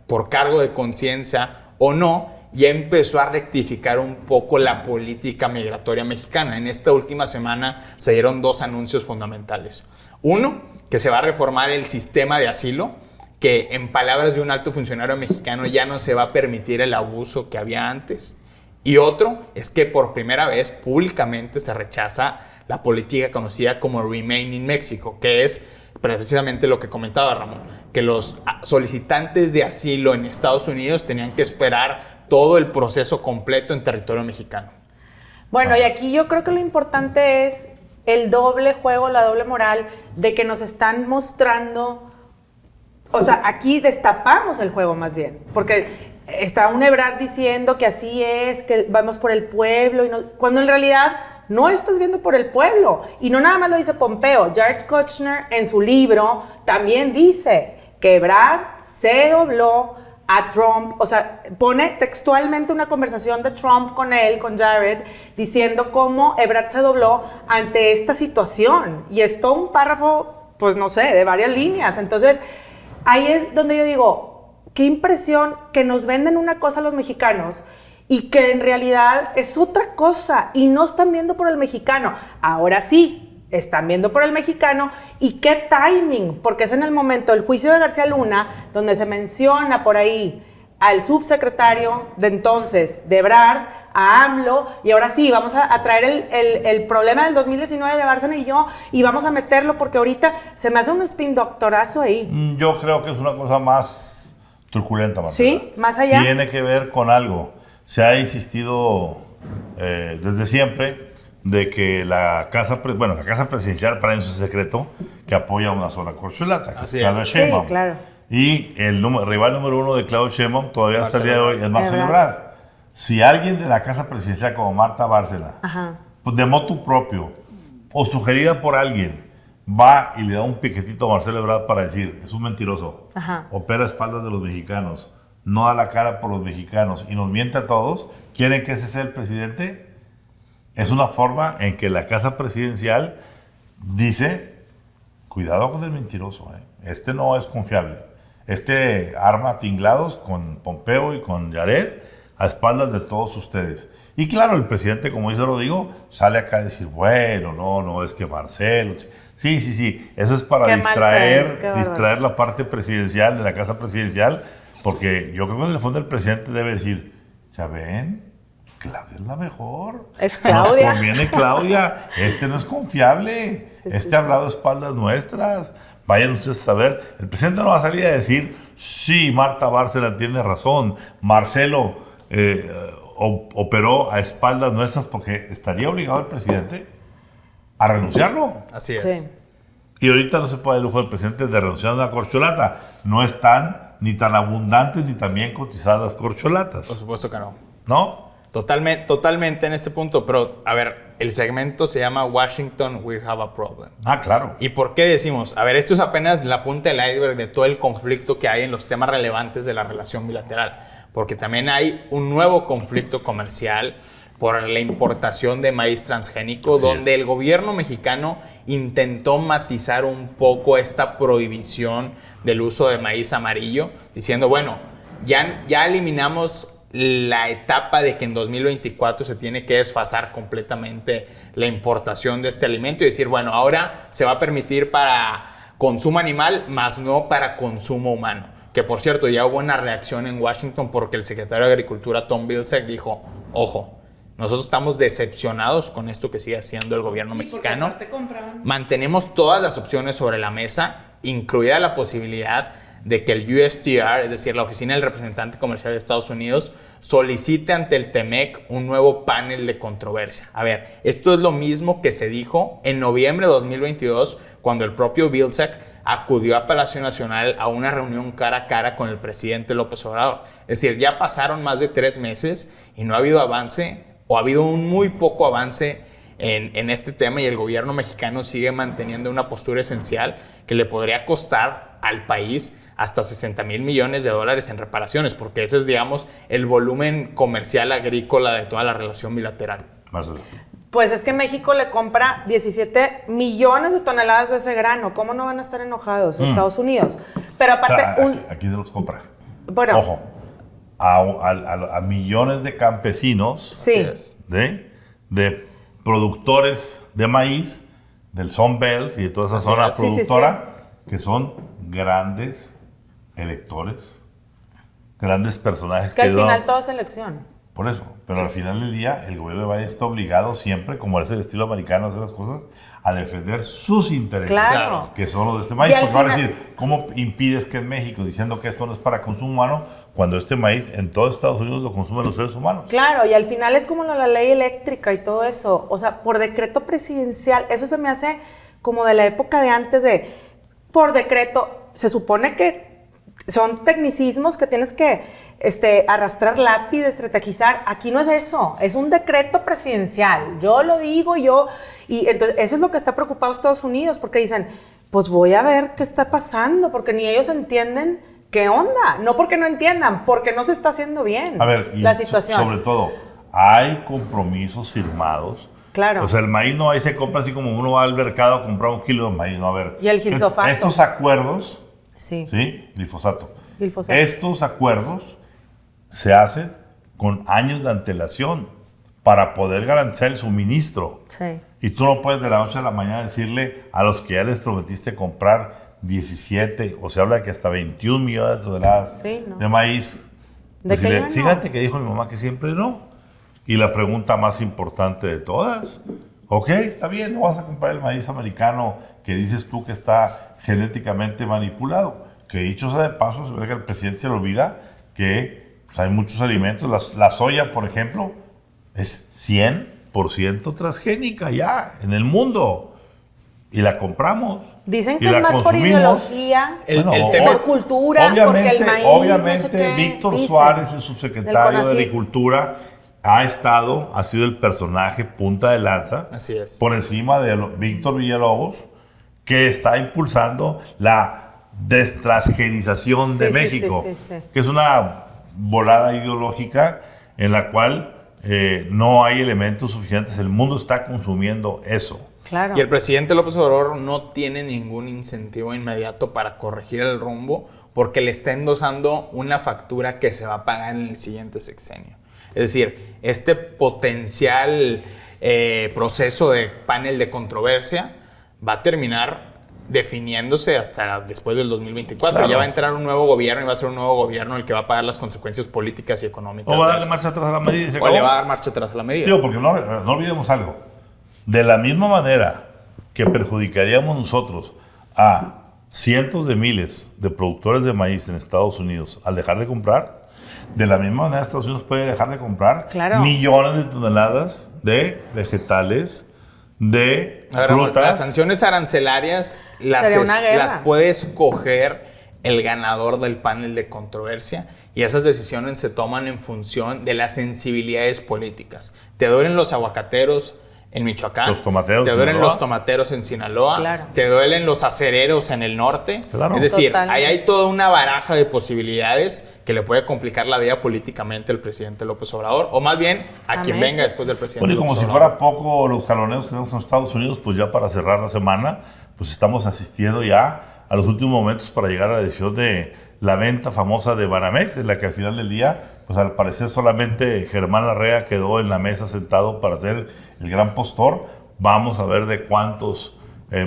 C: por cargo de conciencia o no, ya empezó a rectificar un poco la política migratoria mexicana. En esta última semana se dieron dos anuncios fundamentales. Uno, que se va a reformar el sistema de asilo, que en palabras de un alto funcionario mexicano ya no se va a permitir el abuso que había antes. Y otro es que por primera vez públicamente se rechaza la política conocida como Remain in Mexico, que es precisamente lo que comentaba Ramón, que los solicitantes de asilo en Estados Unidos tenían que esperar todo el proceso completo en territorio mexicano.
B: Bueno, y aquí yo creo que lo importante es el doble juego, la doble moral de que nos están mostrando. O sea, aquí destapamos el juego más bien, porque está un Ebrard diciendo que así es, que vamos por el pueblo, y no, cuando en realidad no estás viendo por el pueblo. Y no nada más lo dice Pompeo, Jared Kushner en su libro también dice que Ebrard se dobló a Trump, o sea, pone textualmente una conversación de Trump con él, con Jared, diciendo cómo Ebrard se dobló ante esta situación. Y es todo un párrafo, pues no sé, de varias líneas. Entonces, ahí es donde yo digo, qué impresión que nos venden una cosa a los mexicanos y que en realidad es otra cosa y no están viendo por el mexicano. Ahora sí, están viendo por el mexicano y qué timing, porque es en el momento del juicio de García Luna donde se menciona por ahí al subsecretario de entonces, de Ebrard, a AMLO, y ahora sí, vamos a traer el problema del 2019 de Bárcena y yo, y vamos a meterlo porque ahorita se me hace un spin doctorazo ahí.
A: Yo creo que es una cosa más truculenta, Marcela.
B: ¿Sí? ¿Más allá?
A: Tiene que ver con algo. Se ha insistido desde siempre de que la casa presidencial, para en su secreto, que apoya a una sola corcholata, que
C: Así
A: es Claudia
C: es.
A: Sheinbaum.
B: Sí, claro.
A: Y el rival número uno de Claudia Sheinbaum todavía hasta el día de hoy es Marcelo
B: Ebrard.
A: Ebrard. Si alguien de la casa presidencial como Marta Bárcena,
B: Ajá.
A: pues de motu propio o sugerida por alguien, va y le da un piquetito a Marcelo Ebrard para decir, es un mentiroso,
B: Ajá.
A: opera a espaldas de los mexicanos, no da la cara por los mexicanos y nos miente a todos, quieren que ese sea el presidente. Es una forma en que la casa presidencial dice, cuidado con el mentiroso, este no es confiable. Este arma tinglados con Pompeo y con Jared a espaldas de todos ustedes. Y claro, el presidente, como dice Rodrigo, sale acá a decir, bueno, no, es que Marcelo... Sí, eso es para
B: Qué mal ser, qué
A: distraer la parte presidencial, de la casa presidencial, porque yo creo que en el fondo el presidente debe decir, ya ven, Claudia es la mejor.
B: Es Claudia.
A: Nos conviene Claudia. Este no es confiable.
B: Sí,
A: ha hablado a espaldas nuestras. Vayan ustedes a ver. El presidente no va a salir a decir, sí, Marta Bárcena tiene razón. Marcelo operó a espaldas nuestras, porque estaría obligado el presidente a renunciarlo.
C: Así es.
B: Sí.
A: Y ahorita no se puede dar el lujo del presidente de renunciar a una corcholata. No están ni tan abundantes ni tan bien cotizadas corcholatas.
C: Por supuesto que no.
A: ¿No?
C: Totalmente en este punto, pero a ver, el segmento se llama Washington, we have a problem.
A: Ah, claro.
C: ¿Y por qué decimos? A ver, esto es apenas la punta del iceberg de todo el conflicto que hay en los temas relevantes de la relación bilateral, porque también hay un nuevo conflicto comercial por la importación de maíz transgénico, donde el gobierno mexicano intentó matizar un poco esta prohibición del uso de maíz amarillo, diciendo, bueno, ya eliminamos la etapa de que en 2024 se tiene que desfasar completamente la importación de este alimento y decir, bueno, ahora se va a permitir para consumo animal, más no para consumo humano. Que por cierto, ya hubo una reacción en Washington porque el secretario de Agricultura, Tom Vilsack, dijo, ojo, nosotros estamos decepcionados con esto que sigue haciendo el gobierno mexicano. Mantenemos todas las opciones sobre la mesa, incluida la posibilidad de que el USTR, es decir, la Oficina del Representante Comercial de Estados Unidos, solicite ante el TEMEC un nuevo panel de controversia. A ver, esto es lo mismo que se dijo en noviembre de 2022, cuando el propio Vilsack acudió a Palacio Nacional a una reunión cara a cara con el presidente López Obrador. Es decir, ya pasaron más de 3 meses y no ha habido avance, o ha habido un muy poco avance en este tema, y el gobierno mexicano sigue manteniendo una postura esencial que le podría costar al país hasta $60,000 millones en reparaciones, porque ese es, digamos, el volumen comercial agrícola de toda la relación bilateral.
A: Marcelo.
B: Pues es que México le compra 17 millones de toneladas de ese grano. ¿Cómo no van a estar enojados Estados Unidos? Pero aparte...
A: Aquí se los compra.
B: Bueno.
A: Ojo, a millones de campesinos,
B: Sí.
A: de productores de maíz, del Sun Belt y de toda esa
C: Así
A: zona
C: es.
A: productora, que son grandes electores, grandes personajes.
B: Es que al
A: ayudan.
B: final todo es elección.
A: Por eso, pero al final del día, el gobierno de Biden está obligado siempre, como es el estilo americano, a hacer las cosas, a defender sus intereses,
B: Claro.
A: que son los de este maíz.
B: Y al
A: Pues van a
B: final-
A: decir, ¿cómo impides que en México, diciendo que esto no es para consumo humano, cuando este maíz en todo Estados Unidos lo consumen los seres humanos?
B: Claro, y al final es como la ley eléctrica y todo eso. O sea, por decreto presidencial, eso se me hace como de la época de antes de, por decreto, se supone que son tecnicismos que tienes que arrastrar lápiz, estrategizar. Aquí no es eso, es un decreto presidencial. Yo lo digo, y entonces eso es lo que está preocupado Estados Unidos, porque dicen, pues voy a ver qué está pasando, porque ni ellos entienden qué onda. No porque no entiendan, porque no se está haciendo bien la situación.
A: Sobre todo, hay compromisos firmados.
B: Claro.
A: O sea, el maíz no ahí se compra así como uno va al mercado a comprar un kilo de maíz, no, a ver.
B: Y el glifosato.
A: Estos acuerdos,
B: sí,
A: glifosato.
B: Glifosato.
A: Estos acuerdos se hacen con años de antelación para poder garantizar el suministro.
B: Sí.
A: Y tú no puedes de la noche a la mañana decirle a los que ya les prometiste comprar 17, o se habla de que hasta 21 millones de toneladas de maíz. Decirle, fíjate que dijo mi mamá que siempre no. Y la pregunta más importante de todas, ok, está bien, no vas a comprar el maíz americano que dices tú que está genéticamente manipulado. Que dicho sea de paso, se ve que al presidente se le olvida que pues, hay muchos alimentos. La soya, por ejemplo, es 100% transgénica ya en el mundo. Y la compramos.
B: Dicen que es más por ideología,
C: el tema
B: por cultura, porque el maíz,
A: obviamente,
B: no sé qué,
A: Víctor Suárez, el subsecretario de Agricultura, ha sido el personaje punta de lanza.
C: Así es.
A: Por encima de Víctor Villalobos, que está impulsando la destransgenización de México, que es una volada ideológica en la cual no hay elementos suficientes. El mundo está consumiendo eso.
B: Claro.
C: Y el presidente López Obrador no tiene ningún incentivo inmediato para corregir el rumbo porque le está endosando una factura que se va a pagar en el siguiente sexenio. Es decir, este potencial proceso de panel de controversia va a terminar definiéndose hasta después del 2024. Claro. Ya va a entrar un nuevo gobierno y va a ser un nuevo gobierno el que va a pagar las consecuencias políticas y económicas.
A: O va a darle marcha atrás a la medida.
C: O le va a dar marcha atrás a la medida.
A: Digo, porque no olvidemos algo. De la misma manera que perjudicaríamos nosotros a cientos de miles de productores de maíz en Estados Unidos al dejar de comprar, de la misma manera Estados Unidos puede dejar de comprar millones de toneladas de vegetales, de frutas.
C: Las sanciones arancelarias las puede escoger el ganador del panel de controversia y esas decisiones se toman en función de las sensibilidades políticas. ¿Te duelen los aguacateros en Michoacán?
A: Los tomateros.
C: ¿Te duelen los tomateros en Sinaloa?
B: Claro.
C: ¿Te duelen los acereros en el norte?
A: Claro.
C: Es decir, ahí hay toda una baraja de posibilidades que le puede complicar la vida políticamente al presidente López Obrador, o más bien a quien venga después del presidente López
A: Obrador. Como si fuera poco los jaloneos que tenemos en Estados Unidos, pues ya para cerrar la semana, pues estamos asistiendo ya a los últimos momentos para llegar a la decisión de la venta famosa de Banamex, en la que al final del día, pues al parecer solamente Germán Larrea quedó en la mesa sentado para ser el gran postor. Vamos a ver de cuántos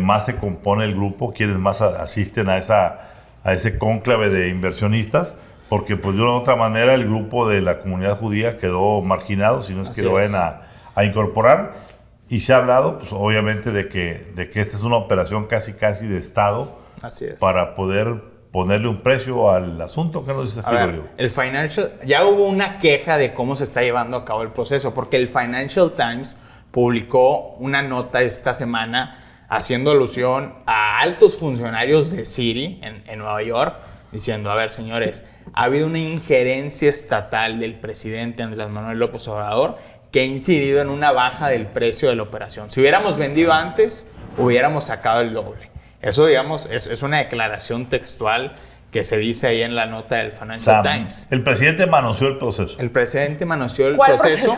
A: más se compone el grupo, quienes más asisten a ese cónclave de inversionistas, porque pues de una u otra manera el grupo de la comunidad judía quedó marginado, si no es que lo vayan a incorporar. Y se ha hablado, pues obviamente, de que esta es una operación casi de Estado.
C: Así es.
A: Para poder ponerle un precio al asunto. ¿Qué nos dices aquí, Rodrigo?
C: El Financial, ya hubo una queja de cómo se está llevando a cabo el proceso, porque el Financial Times publicó una nota esta semana haciendo alusión a altos funcionarios de Citi en Nueva York, diciendo, a ver, señores, ha habido una injerencia estatal del presidente Andrés Manuel López Obrador que ha incidido en una baja del precio de la operación. Si hubiéramos vendido antes, hubiéramos sacado el doble. Eso, digamos, es una declaración textual que se dice ahí en la nota del Financial Times.
A: El presidente manoseó el proceso.
C: El presidente manoseó el proceso,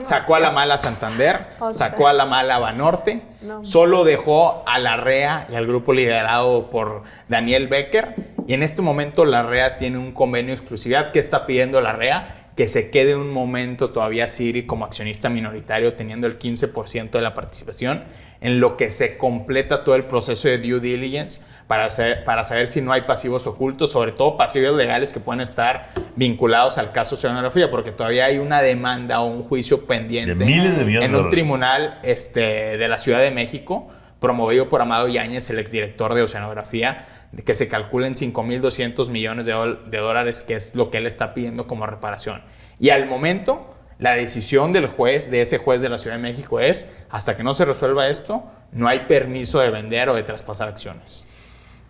C: sacó a la mala Santander, sacó a la mala Banorte, solo dejó a Larrea y al grupo liderado por Daniel Becker, y en este momento Larrea tiene un convenio de exclusividad. ¿Qué está pidiendo Larrea? Que se quede un momento todavía Citi como accionista minoritario, teniendo el 15% de la participación, en lo que se completa todo el proceso de due diligence para saber si no hay pasivos ocultos, sobre todo pasivos legales que pueden estar vinculados al caso Oceanografía, porque todavía hay una demanda o un juicio pendiente
A: de miles de millones
C: en un tribunal de la Ciudad de México, promovido por Amado Yáñez, el exdirector de Oceanografía, que se calcula en 5.200 millones de dólares, que es lo que él está pidiendo como reparación. Y al momento, la decisión del juez, de ese juez de la Ciudad de México, es, hasta que no se resuelva esto, no hay permiso de vender o de traspasar acciones.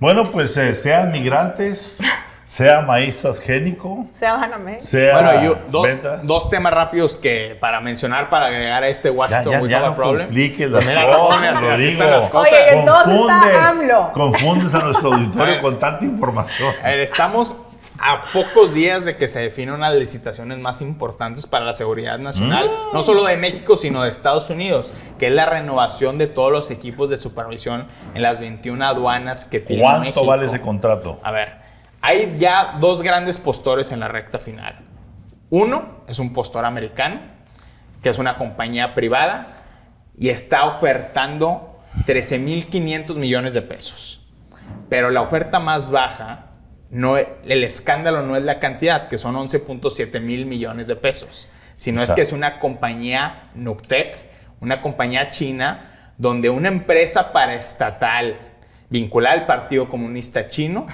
A: Bueno, pues sean migrantes sea maíz transgénico,
B: Sea Banamex.
A: sea
C: Bueno, yo,
A: venta.
C: dos temas rápidos que para mencionar, para agregar a este Washington We Have a
A: no
C: Problem.
A: compliques las
C: Mira,
A: cosas,
C: así
A: lo
C: están
A: digo.
C: las cosas.
B: Oye, entonces está AMLO.
A: Confundes a nuestro auditorio
C: Bueno.
A: con tanta información.
C: A ver, estamos a pocos días de que se definan unas licitaciones más importantes para la seguridad nacional, no solo de México, sino de Estados Unidos, que es la renovación de todos los equipos de supervisión en las 21 aduanas que tiene
A: ¿Cuánto
C: México.
A: vale ese contrato?
C: A ver, hay ya dos grandes postores en la recta final. Uno es un postor americano, que es una compañía privada y está ofertando 13.500 millones de pesos. Pero la oferta más baja, el escándalo no es la cantidad, que son 11.7 mil millones de pesos, sino es que es una compañía Newtek, una compañía china, donde una empresa paraestatal vinculada al Partido Comunista Chino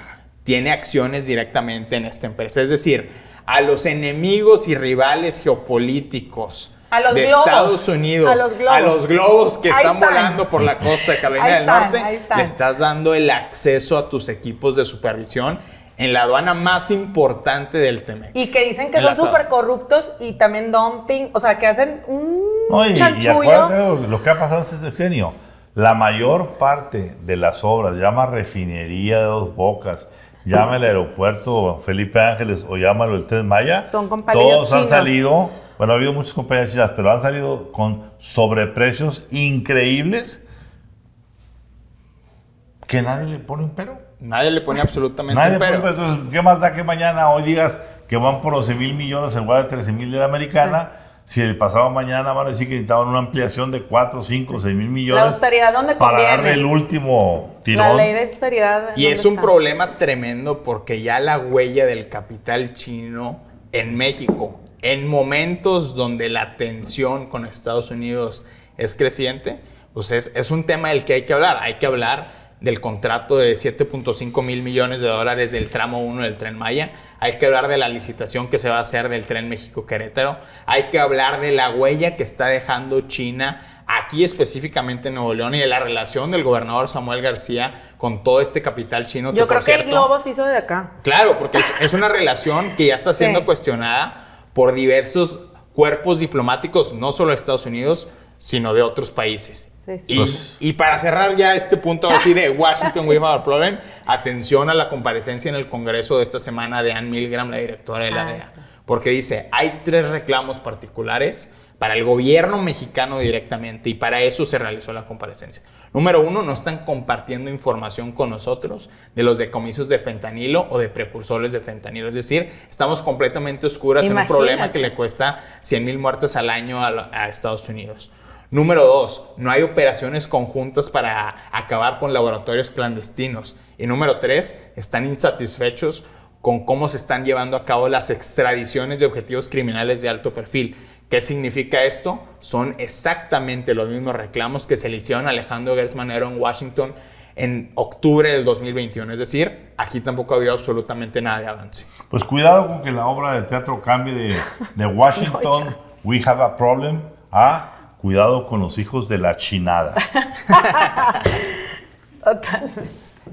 C: tiene acciones directamente en esta empresa. Es decir, a los enemigos y rivales geopolíticos de
B: globos.
C: Estados Unidos,
B: A los globos.
C: que
B: Ahí
C: están
B: están.
C: volando por la costa de Carolina
B: Ahí
C: del
B: están,
C: Norte,
B: ahí están.
C: le estás dando el acceso a tus equipos de supervisión en la aduana más importante del TEMEC.
B: Y que dicen que
C: En
B: son
C: la sala.
B: súper corruptos y también dumping, o sea, que hacen un
A: No, y
B: chanchullo.
A: acuérdate lo que ha pasado este sexenio. La mayor parte de las obras, llama refinería de Dos Bocas, llama el aeropuerto Felipe Ángeles o llámalo el Tren Maya,
B: Son compañías
A: todos han
B: chinas.
A: salido, bueno, ha habido muchas compañías chinas, pero han salido con sobreprecios increíbles que nadie le pone un pero.
C: Nadie le pone absolutamente
A: Nadie
C: un
A: le
C: pero.
A: pone un pero. Entonces, ¿qué más da que mañana hoy digas que van por 11,000 millones en lugar de 13,000 de la americana? Si el pasado mañana van a decir que necesitaban una ampliación de 4, 5, 6,000 millones.
B: La austeridad, ¿dónde
A: para
B: conviene?
A: darle el último
B: La
A: tirón.
B: ley de austeridad.
C: Y
B: ¿dónde
C: es un
B: está?
C: problema tremendo porque ya la huella del capital chino en México, en momentos donde la tensión con Estados Unidos es creciente, pues es un tema del que hay que hablar. Hay que hablar del contrato de 7.5 mil millones de dólares del tramo 1 del Tren Maya. Hay que hablar de la licitación que se va a hacer del Tren México-Querétaro. Hay que hablar de la huella que está dejando China aquí específicamente en Nuevo León y de la relación del gobernador Samuel García con todo este capital chino.
B: Yo
C: por
B: creo que el
C: cierto,
B: globo se hizo de acá.
C: Claro, porque es una relación que ya está siendo
B: Sí.
C: cuestionada por diversos cuerpos diplomáticos, no solo de Estados Unidos, sino de otros países.
B: Sí, sí.
C: Y,
A: Pues-
C: y para cerrar ya este punto así de Washington We Have a Problem, atención a la comparecencia en el Congreso de esta semana de Ann Milgram, la directora de la DEA,
B: sí.
C: porque dice, hay 3 reclamos particulares para el gobierno mexicano directamente y para eso se realizó la comparecencia. Número 1, no están compartiendo información con nosotros de los decomisos de fentanilo o de precursores de fentanilo. Es decir, estamos completamente oscuras en un
B: Imagínate.
C: problema que le cuesta 100,000 muertes al año a Estados Unidos. Número 2, no hay operaciones conjuntas para acabar con laboratorios clandestinos. Y número 3, están insatisfechos con cómo se están llevando a cabo las extradiciones de objetivos criminales de alto perfil. ¿Qué significa esto? Son exactamente los mismos reclamos que se le hicieron a Alejandro Gertz Manero en Washington en octubre del 2021. Es decir, aquí tampoco ha habido absolutamente nada de avance.
A: Pues cuidado con que la obra de teatro cambie de Washington, We Have a Problem, a cuidado con los hijos de la chinada.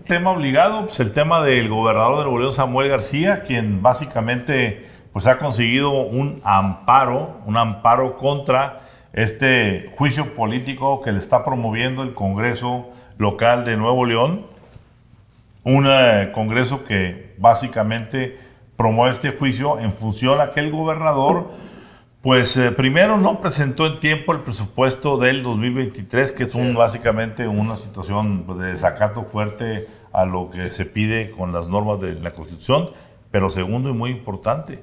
A: Tema obligado, pues el tema del gobernador de Nuevo León, Samuel García, quien básicamente pues ha conseguido un amparo contra este juicio político que le está promoviendo el Congreso local de Nuevo León. Un congreso que básicamente promueve este juicio en función a que el gobernador, pues primero no presentó en tiempo el presupuesto del 2023, que es básicamente una situación pues, de desacato fuerte a lo que se pide con las normas de la Constitución. Pero segundo y muy importante,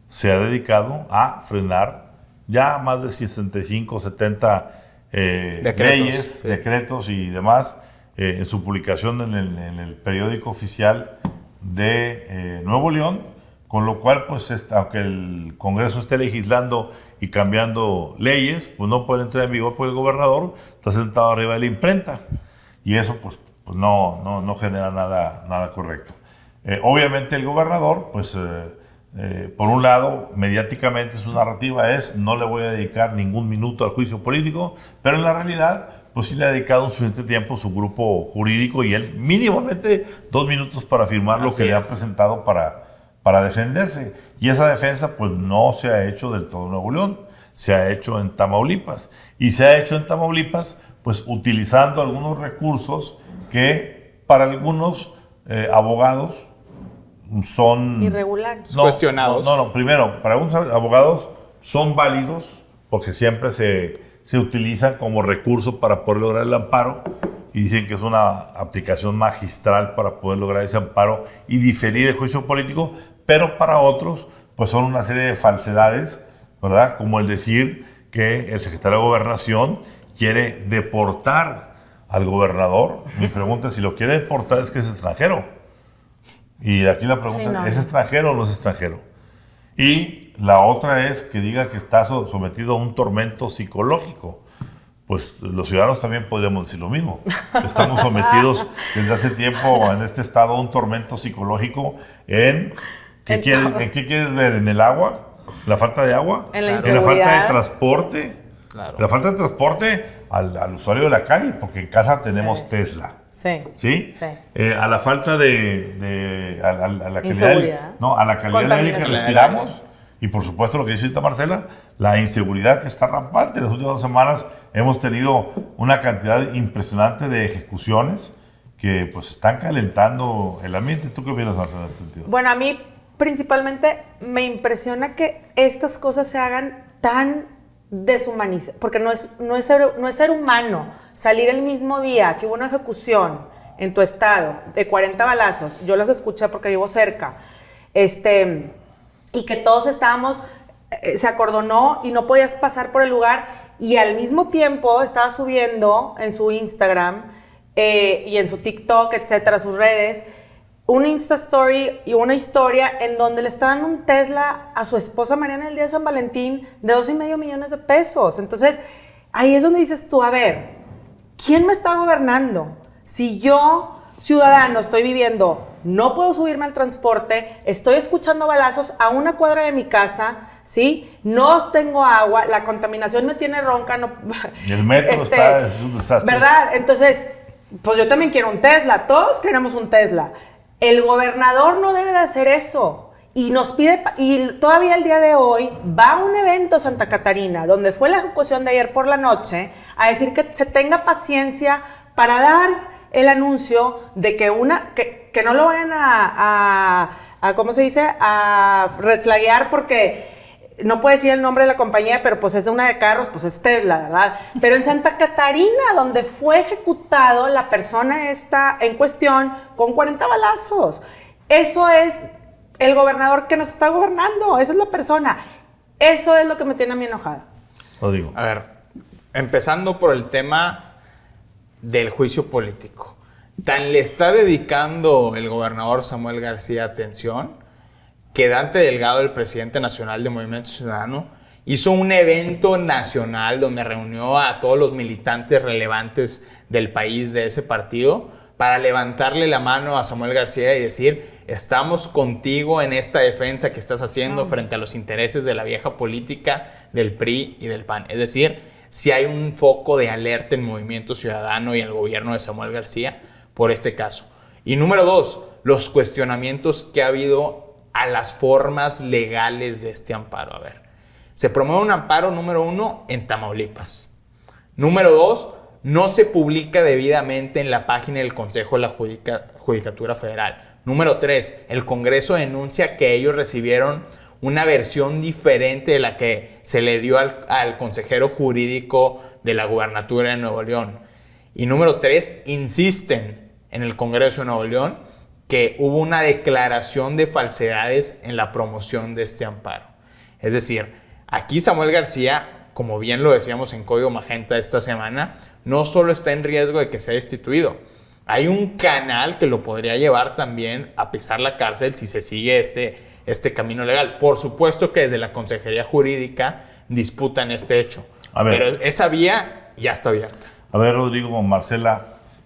A: se ha dedicado a frenar ya más de 65, 70 leyes, decretos y demás en su publicación en el periódico oficial de Nuevo León, con lo cual, pues, aunque el Congreso esté legislando y cambiando leyes, pues no puede entrar en vigor porque el gobernador está sentado arriba de la imprenta y eso, pues no genera nada correcto. Obviamente el gobernador, pues, por un lado, mediáticamente su narrativa es no le voy a dedicar ningún minuto al juicio político, pero en la realidad, pues sí le ha dedicado un suficiente tiempo su grupo jurídico y él mínimamente 2 minutos para firmar lo
C: Así
A: que le ha
C: es.
A: presentado para defenderse. Y esa defensa pues no se ha hecho del todo en Nuevo León, se ha hecho en Tamaulipas. Y se ha hecho en Tamaulipas pues utilizando algunos recursos que para algunos abogados son...
B: Irregulares.
C: Cuestionados.
A: No, primero, para algunos abogados son válidos porque siempre se utilizan como recurso para poder lograr el amparo y dicen que es una aplicación magistral para poder lograr ese amparo y diferir el juicio político, pero para otros pues son una serie de falsedades, ¿verdad? Como el decir que el secretario de Gobernación quiere deportar al gobernador. Mi pregunta es, si lo quiere deportar es que es extranjero. Y aquí la pregunta
B: Sí, no.
A: ¿es extranjero o no es extranjero? Y la otra es que diga que está sometido a un tormento psicológico. Pues los ciudadanos también podríamos decir lo mismo. Estamos sometidos desde hace tiempo en este estado a un tormento psicológico ¿en qué quieres ver? ¿En el agua? ¿La falta de agua?
B: En la
A: ¿En la falta de
B: inseguridad.
A: transporte?
C: Claro.
A: La falta de transporte al usuario de la calle, porque en casa tenemos Tesla.
B: Sí.
A: ¿Sí?
B: Sí.
A: A la falta a la calidad
B: Inseguridad.
A: a la calidad del aire que
B: Contaminación.
A: respiramos y por supuesto lo que dice ahorita Marcela, la inseguridad que está rampante. En las últimas 2 semanas hemos tenido una cantidad impresionante de ejecuciones que pues están calentando el ambiente. ¿Tú qué opinas, Marcela, en ese sentido?
B: Bueno, a mí principalmente me impresiona que estas cosas se hagan tan deshumanizadas, porque no es ser humano salir el mismo día que hubo una ejecución en tu estado de 40 balazos, yo las escuché porque vivo cerca, y que todos estábamos, se acordonó y no podías pasar por el lugar, y al mismo tiempo estaba subiendo en su Instagram y en su TikTok, etcétera, sus redes, un Insta Story y una historia en donde le estaban un Tesla a su esposa Mariana el día de San Valentín de 2.5 millones de pesos. Entonces, ahí es donde dices tú, a ver, ¿quién me está gobernando? Si yo, ciudadano, estoy viviendo, no puedo subirme al transporte, estoy escuchando balazos a 1 cuadra de mi casa, ¿sí? No tengo agua, la contaminación me tiene ronca. No,
A: Y el metro es un desastre.
B: ¿verdad? Entonces, pues yo también quiero un Tesla, todos queremos un Tesla. El gobernador no debe de hacer eso y nos pide, y todavía el día de hoy va a un evento Santa Catarina, donde fue la ejecución de ayer por la noche, a decir que se tenga paciencia para dar el anuncio de que que no lo vayan a ¿cómo se dice? A red flaguear porque no puedo decir el nombre de la compañía, pero pues es una de carros, pues es Tesla, ¿verdad? Pero en Santa Catarina, donde fue ejecutado la persona esta en cuestión con 40 balazos. Eso es el gobernador que nos está gobernando, esa es la persona. Eso es lo que me tiene a mí enojada.
A: Lo digo.
C: A ver, empezando por el tema del juicio político. Tan le está dedicando el gobernador Samuel García atención que Dante Delgado, el presidente nacional de Movimiento Ciudadano, hizo un evento nacional donde reunió a todos los militantes relevantes del país de ese partido para levantarle la mano a Samuel García y decir, estamos contigo en esta defensa que estás haciendo frente a los intereses de la vieja política del PRI y del PAN. Es decir, si hay un foco de alerta en Movimiento Ciudadano y el gobierno de Samuel García por este caso. Y número 2, los cuestionamientos que ha habido a las formas legales de este amparo. A ver, se promueve un amparo, número 1, en Tamaulipas. Número 2, no se publica debidamente en la página del Consejo de la Judicatura Federal. Número 3, el Congreso denuncia que ellos recibieron una versión diferente de la que se le dio al consejero jurídico de la Gubernatura de Nuevo León. Y número 3, insisten en el Congreso de Nuevo León que hubo una declaración de falsedades en la promoción de este amparo. Es decir, aquí Samuel García, como bien lo decíamos en Código Magenta esta semana, no solo está en riesgo de que sea destituido, hay un canal que lo podría llevar también a pisar la cárcel si se sigue este camino legal. Por supuesto que desde la Consejería Jurídica disputan este hecho, pero esa vía ya está abierta.
A: A ver, Rodrigo, Marcela,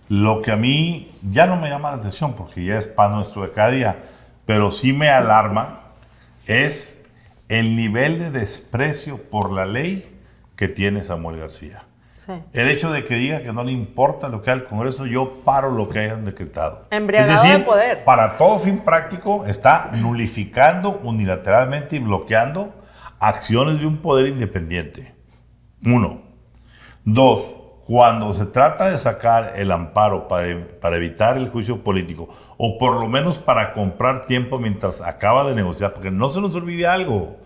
A: lo que a mí ya no me llama la atención porque ya es pan nuestro de cada día, pero sí me alarma es el nivel de desprecio por la ley que tiene Samuel García.
B: Sí.
A: El hecho de que diga que no le importa lo que haga el Congreso, yo paro lo que hayan decretado.
B: Embriagado
A: es decir,
B: de poder.
A: para todo fin práctico, está nulificando unilateralmente y bloqueando acciones de un poder independiente. 1. 2. Cuando se trata de sacar el amparo para evitar el juicio político, o por lo menos para comprar tiempo mientras acaba de negociar, porque no se nos olvide algo,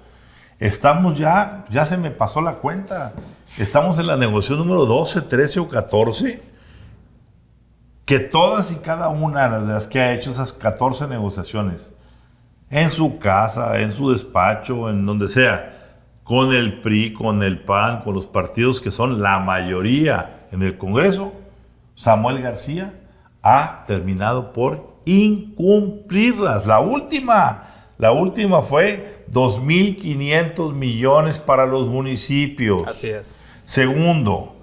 A: estamos ya se me pasó la cuenta, estamos en la negociación número 12, 13 o 14, que todas y cada una de las que ha hecho esas 14 negociaciones, en su casa, en su despacho, en donde sea, con el PRI, con el PAN, con los partidos que son la mayoría en el Congreso, Samuel García ha terminado por incumplirlas. La última fue 2.500 millones para los municipios.
C: Así es.
A: Segundo,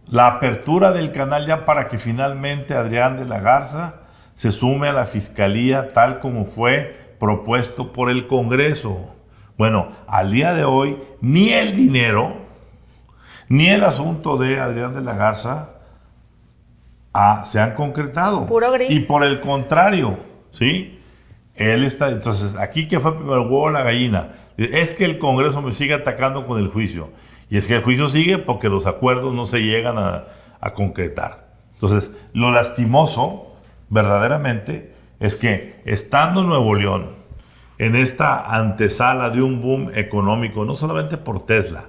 A: la apertura del canal ya para que finalmente Adrián de la Garza se sume a la Fiscalía tal como fue propuesto por el Congreso. Bueno, al día de hoy, ni el dinero, ni el asunto de Adrián de la Garza se han concretado.
B: Puro gris.
A: Y por el contrario, ¿sí? Él está, entonces, aquí que fue primero el huevo o la gallina, es que el Congreso me sigue atacando con el juicio. Y es que el juicio sigue porque los acuerdos no se llegan a concretar. Entonces, lo lastimoso, verdaderamente, es que estando en Nuevo León, en esta antesala de un boom económico, no solamente por Tesla,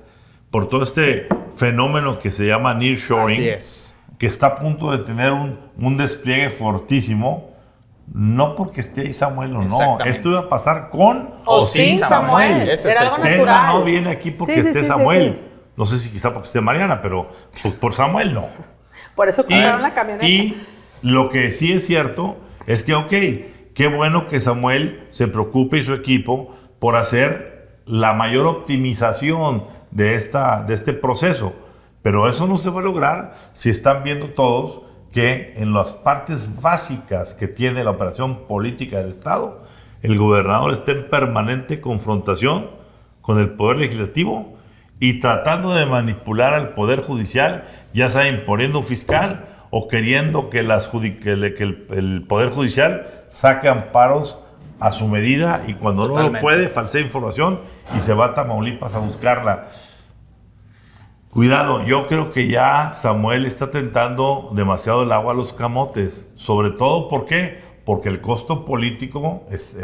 A: por todo este fenómeno que se llama nearshoring,
C: Así es.
A: que está a punto de tener un despliegue fortísimo, no porque esté ahí Samuel o no,
C: Exactamente.
A: esto iba a pasar con
B: O sin Samuel.
C: Ese es
B: Era
C: el
B: algo
C: punto.
A: Tesla
B: natural.
A: no viene aquí porque
B: Sí, sí,
A: esté
B: sí, sí,
A: Samuel.
B: sí.
A: No sé si quizá porque esté Mariana, pero por Samuel no.
B: Por eso compraron la camioneta.
A: Y lo que sí es cierto es que, ok, qué bueno que Samuel se preocupe y su equipo por hacer la mayor optimización de este proceso. Pero eso no se va a lograr si están viendo todos que en las partes básicas que tiene la operación política del Estado, el gobernador está en permanente confrontación con el Poder Legislativo y tratando de manipular al Poder Judicial, ya sea imponiendo un fiscal o queriendo que el Poder Judicial saque amparos a su medida y cuando no
C: Totalmente.
A: lo puede, falsea información y se va a Tamaulipas a buscarla. Cuidado, yo creo que ya Samuel está tentando demasiado el agua a los camotes. Sobre todo, ¿por qué? Porque el costo político es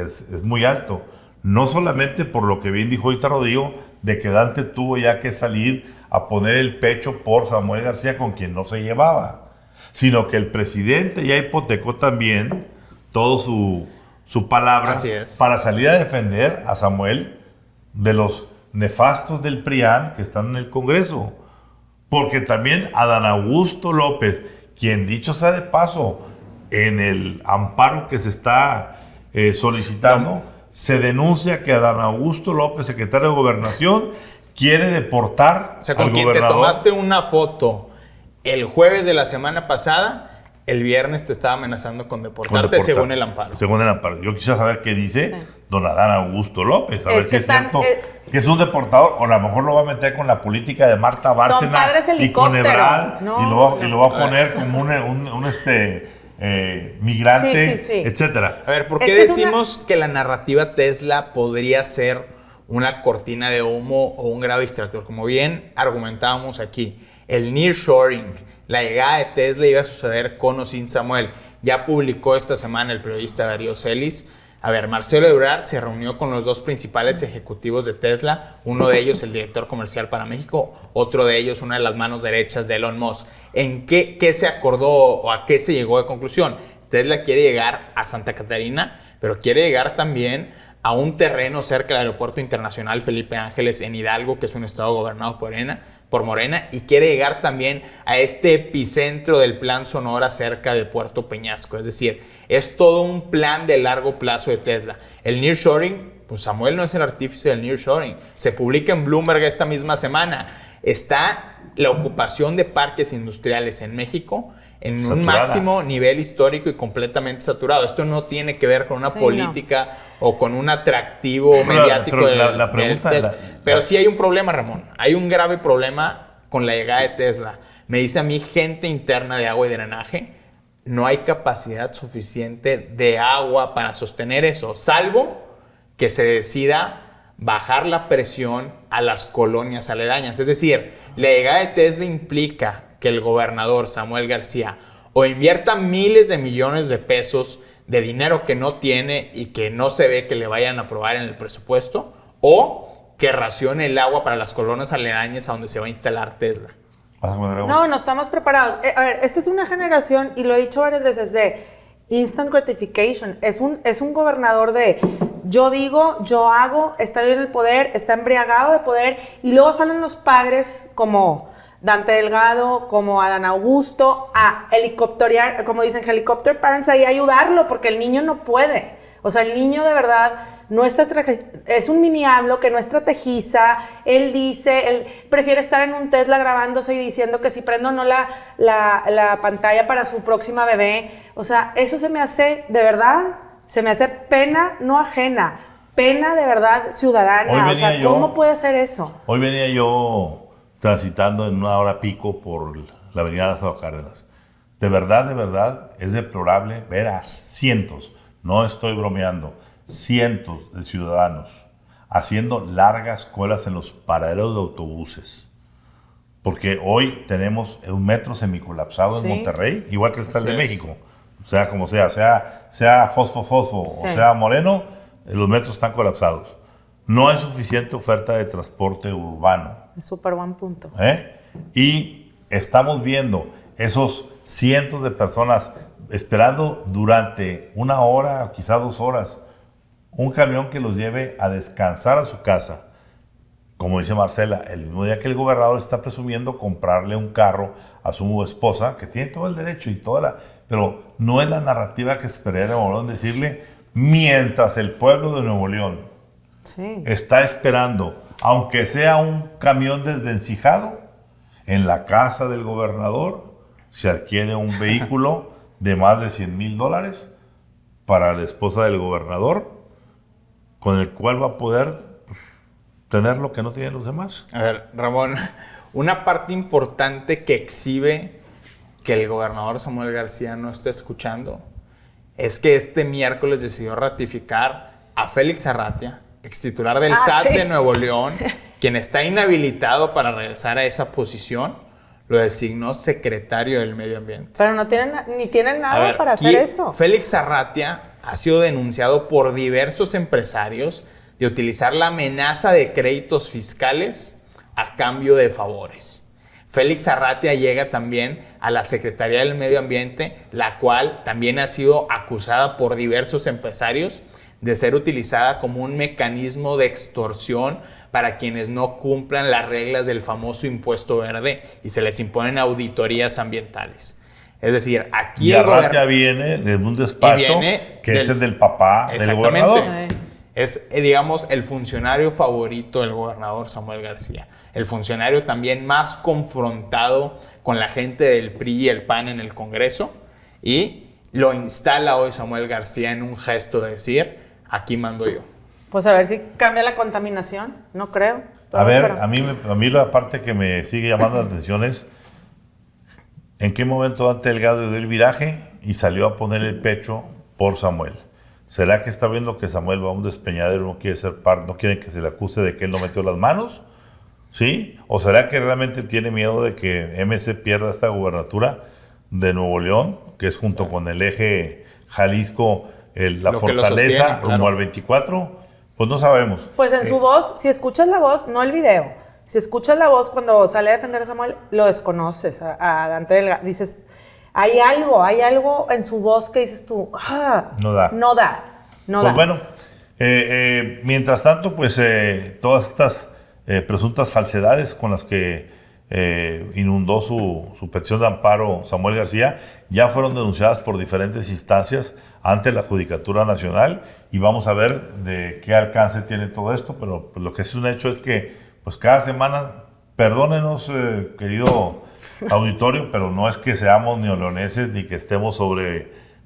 A: muy alto. No solamente por lo que bien dijo ahorita Rodrigo, de que Dante tuvo ya que salir a poner el pecho por Samuel García con quien no se llevaba, sino que el presidente ya hipotecó también todo su palabra
C: Así es.
A: para salir a defender a Samuel de los nefastos del PRIAN que están en el Congreso. Porque también Adán Augusto López, quien dicho sea de paso, en el amparo que se está solicitando, se denuncia que Adán Augusto López, secretario de Gobernación, quiere deportar
C: O sea, con
A: al
C: quien te
A: gobernador.
C: tomaste una foto el jueves de la semana pasada, el viernes te estaba amenazando con deportarte según el amparo.
A: Según el amparo. Yo quisiera saber qué dice
B: Sí.
A: don Adán Augusto López. A
B: Es
A: ver
B: que
A: si es
B: están-
A: cierto que es un deportador o a lo mejor lo va a meter con la política de Marta Bárcena
B: padres
A: y con
B: helicóptero.
A: Ebrard
B: No,
A: y lo va a poner como un migrante,
B: Sí, sí, sí.
A: etcétera.
C: A ver, ¿por
B: Es
C: qué
B: que es
C: decimos que la narrativa Tesla podría ser una cortina de humo o un grave distractor? Como bien argumentábamos aquí, el nearshoring, la llegada de Tesla iba a suceder con o sin Samuel. Ya publicó esta semana el periodista Darío Celis. A ver, Marcelo Ebrard se reunió con los dos principales ejecutivos de Tesla, uno de ellos el director comercial para México, otro de ellos una de las manos derechas de Elon Musk. ¿En qué se acordó o a qué se llegó de conclusión? Tesla quiere llegar a Santa Catarina, pero quiere llegar también a un terreno cerca del Aeropuerto Internacional Felipe Ángeles en Hidalgo, que es un estado gobernado por Morena, y quiere llegar también a este epicentro del Plan Sonora cerca de Puerto Peñasco. Es decir, es todo un plan de largo plazo de Tesla. El nearshoring, pues Samuel no es el artífice del nearshoring. Se publica en Bloomberg esta misma semana. Está la ocupación de parques industriales en México en un
A: Saturada.
C: máximo nivel histórico y completamente saturado. Esto no tiene que ver con una
B: Sí,
C: política o con un atractivo
A: Pero
C: mediático.
A: la pregunta-
C: pero sí hay un problema, Ramón. Hay un grave problema con la llegada de Tesla. Me dice a mí gente interna de agua y drenaje, no hay capacidad suficiente de agua para sostener eso, salvo que se decida bajar la presión a las colonias aledañas. Es decir, la llegada de Tesla implica que el gobernador Samuel García o invierta miles de millones de pesos de dinero que no tiene y que no se ve que le vayan a aprobar en el presupuesto, o que racione el agua para las colonias aledañas a donde se va a instalar Tesla.
B: No estamos preparados. A ver, esta es una generación, y lo he dicho varias veces, de instant gratification. Es un gobernador de yo digo, yo hago, está bien el poder, está embriagado de poder, y luego salen los padres como Dante Delgado, como Adán Augusto, a helicópterear, como dicen, helicopter parents, ahí a ayudarlo, porque el niño no puede. O sea, el niño de verdad no está es un mini hablo que no estrategiza. Él dice, él prefiere estar en un Tesla grabándose y diciendo que si prendo o no la pantalla para su próxima bebé. O sea, eso se me hace, de verdad, se me hace pena no ajena, pena de verdad ciudadana. O sea, ¿cómo puede hacer eso?
A: Hoy venía yo transitando en una hora pico por la avenida Lázaro Cárdenas. De verdad, es deplorable ver a cientos, no estoy bromeando, cientos de ciudadanos haciendo largas colas en los paraderos de autobuses. Porque hoy tenemos un metro semicolapsado en Monterrey, igual que el Estado de México. O sea, como sea fosfo, o sea moreno, los metros están colapsados. No hay suficiente oferta de transporte urbano.
B: Es súper buen punto.
A: Y estamos viendo esos cientos de personas esperando durante 1 hora, quizá 2 horas, un camión que los lleve a descansar a su casa. Como dice Marcela, el mismo día que el gobernador está presumiendo comprarle un carro a su esposa, que tiene todo el derecho y pero no es la narrativa que esperaría Nuevo León decirle, mientras el pueblo de Nuevo León está esperando, aunque sea un camión desvencijado, en la casa del gobernador se adquiere un vehículo de más de $100,000 para la esposa del gobernador, con el cual va a poder tener lo que no tienen los demás.
C: A ver, Ramón, una parte importante que exhibe que el gobernador Samuel García no está escuchando es que este miércoles decidió ratificar a Félix Arratia, extitular del SAT de Nuevo León, quien está inhabilitado para regresar a esa posición, lo designó secretario del Medio Ambiente.
B: Pero no tienen, ni tienen nada para hacer eso.
C: Félix Arratia ha sido denunciado por diversos empresarios de utilizar la amenaza de créditos fiscales a cambio de favores. Félix Arratia llega también a la Secretaría del Medio Ambiente, la cual también ha sido acusada por diversos empresarios de ser utilizada como un mecanismo de extorsión para quienes no cumplan las reglas del famoso impuesto verde y se les imponen auditorías ambientales. Es decir, aquí
A: y Arratia viene de un despacho que es el del papá del gobernador.
C: Es, digamos, el funcionario favorito del gobernador Samuel García. El funcionario también más confrontado con la gente del PRI y el PAN en el Congreso. Y lo instala hoy Samuel García en un gesto de decir, aquí mando yo.
B: Pues a ver si cambia la contaminación. No creo.
A: A ver, a mí la parte que me sigue llamando la atención es en qué momento Dante Delgado dio el viraje y salió a poner el pecho por Samuel. ¿Será que está viendo que Samuel va a un despeñadero, no quiere ser parte, no quiere que se le acuse de que él no metió las manos? ¿Sí? ¿O será que realmente tiene miedo de que MC pierda esta gubernatura de Nuevo León, que es junto con el eje Jalisco, la fortaleza rumbo al 24? Pues no sabemos.
B: Pues en su voz, si escuchas la voz, no el video, si escuchas la voz cuando sale a defender a Samuel, lo desconoces a Dante Delgado. Dices, hay algo en su voz que dices tú, no da.
A: Pues bueno, mientras tanto, pues todas estas presuntas falsedades con las que inundó su petición de amparo Samuel García ya fueron denunciadas por diferentes instancias ante la Judicatura Nacional y vamos a ver de qué alcance tiene todo esto, pero pues, lo que es un hecho es que pues cada semana, perdónenos querido auditorio, pero no es que seamos neoleoneses ni que estemos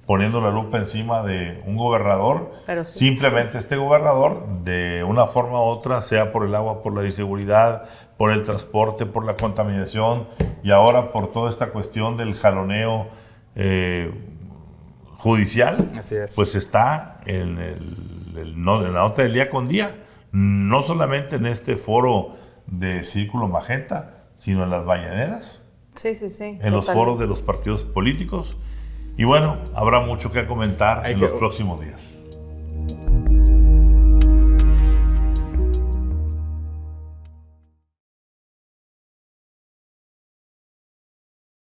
A: poniendo la lupa encima de un gobernador.
B: Pero sí.
A: Simplemente este gobernador, de una forma u otra, sea por el agua, por la inseguridad, por el transporte, por la contaminación y ahora por toda esta cuestión del jaloneo judicial,
C: Así es.
A: pues está en la nota del día con día, no solamente en este foro de Círculo Magenta, sino en las mañaneras,
B: Sí.
A: en los foros de los partidos políticos. Y bueno, habrá mucho que comentar en los próximos días.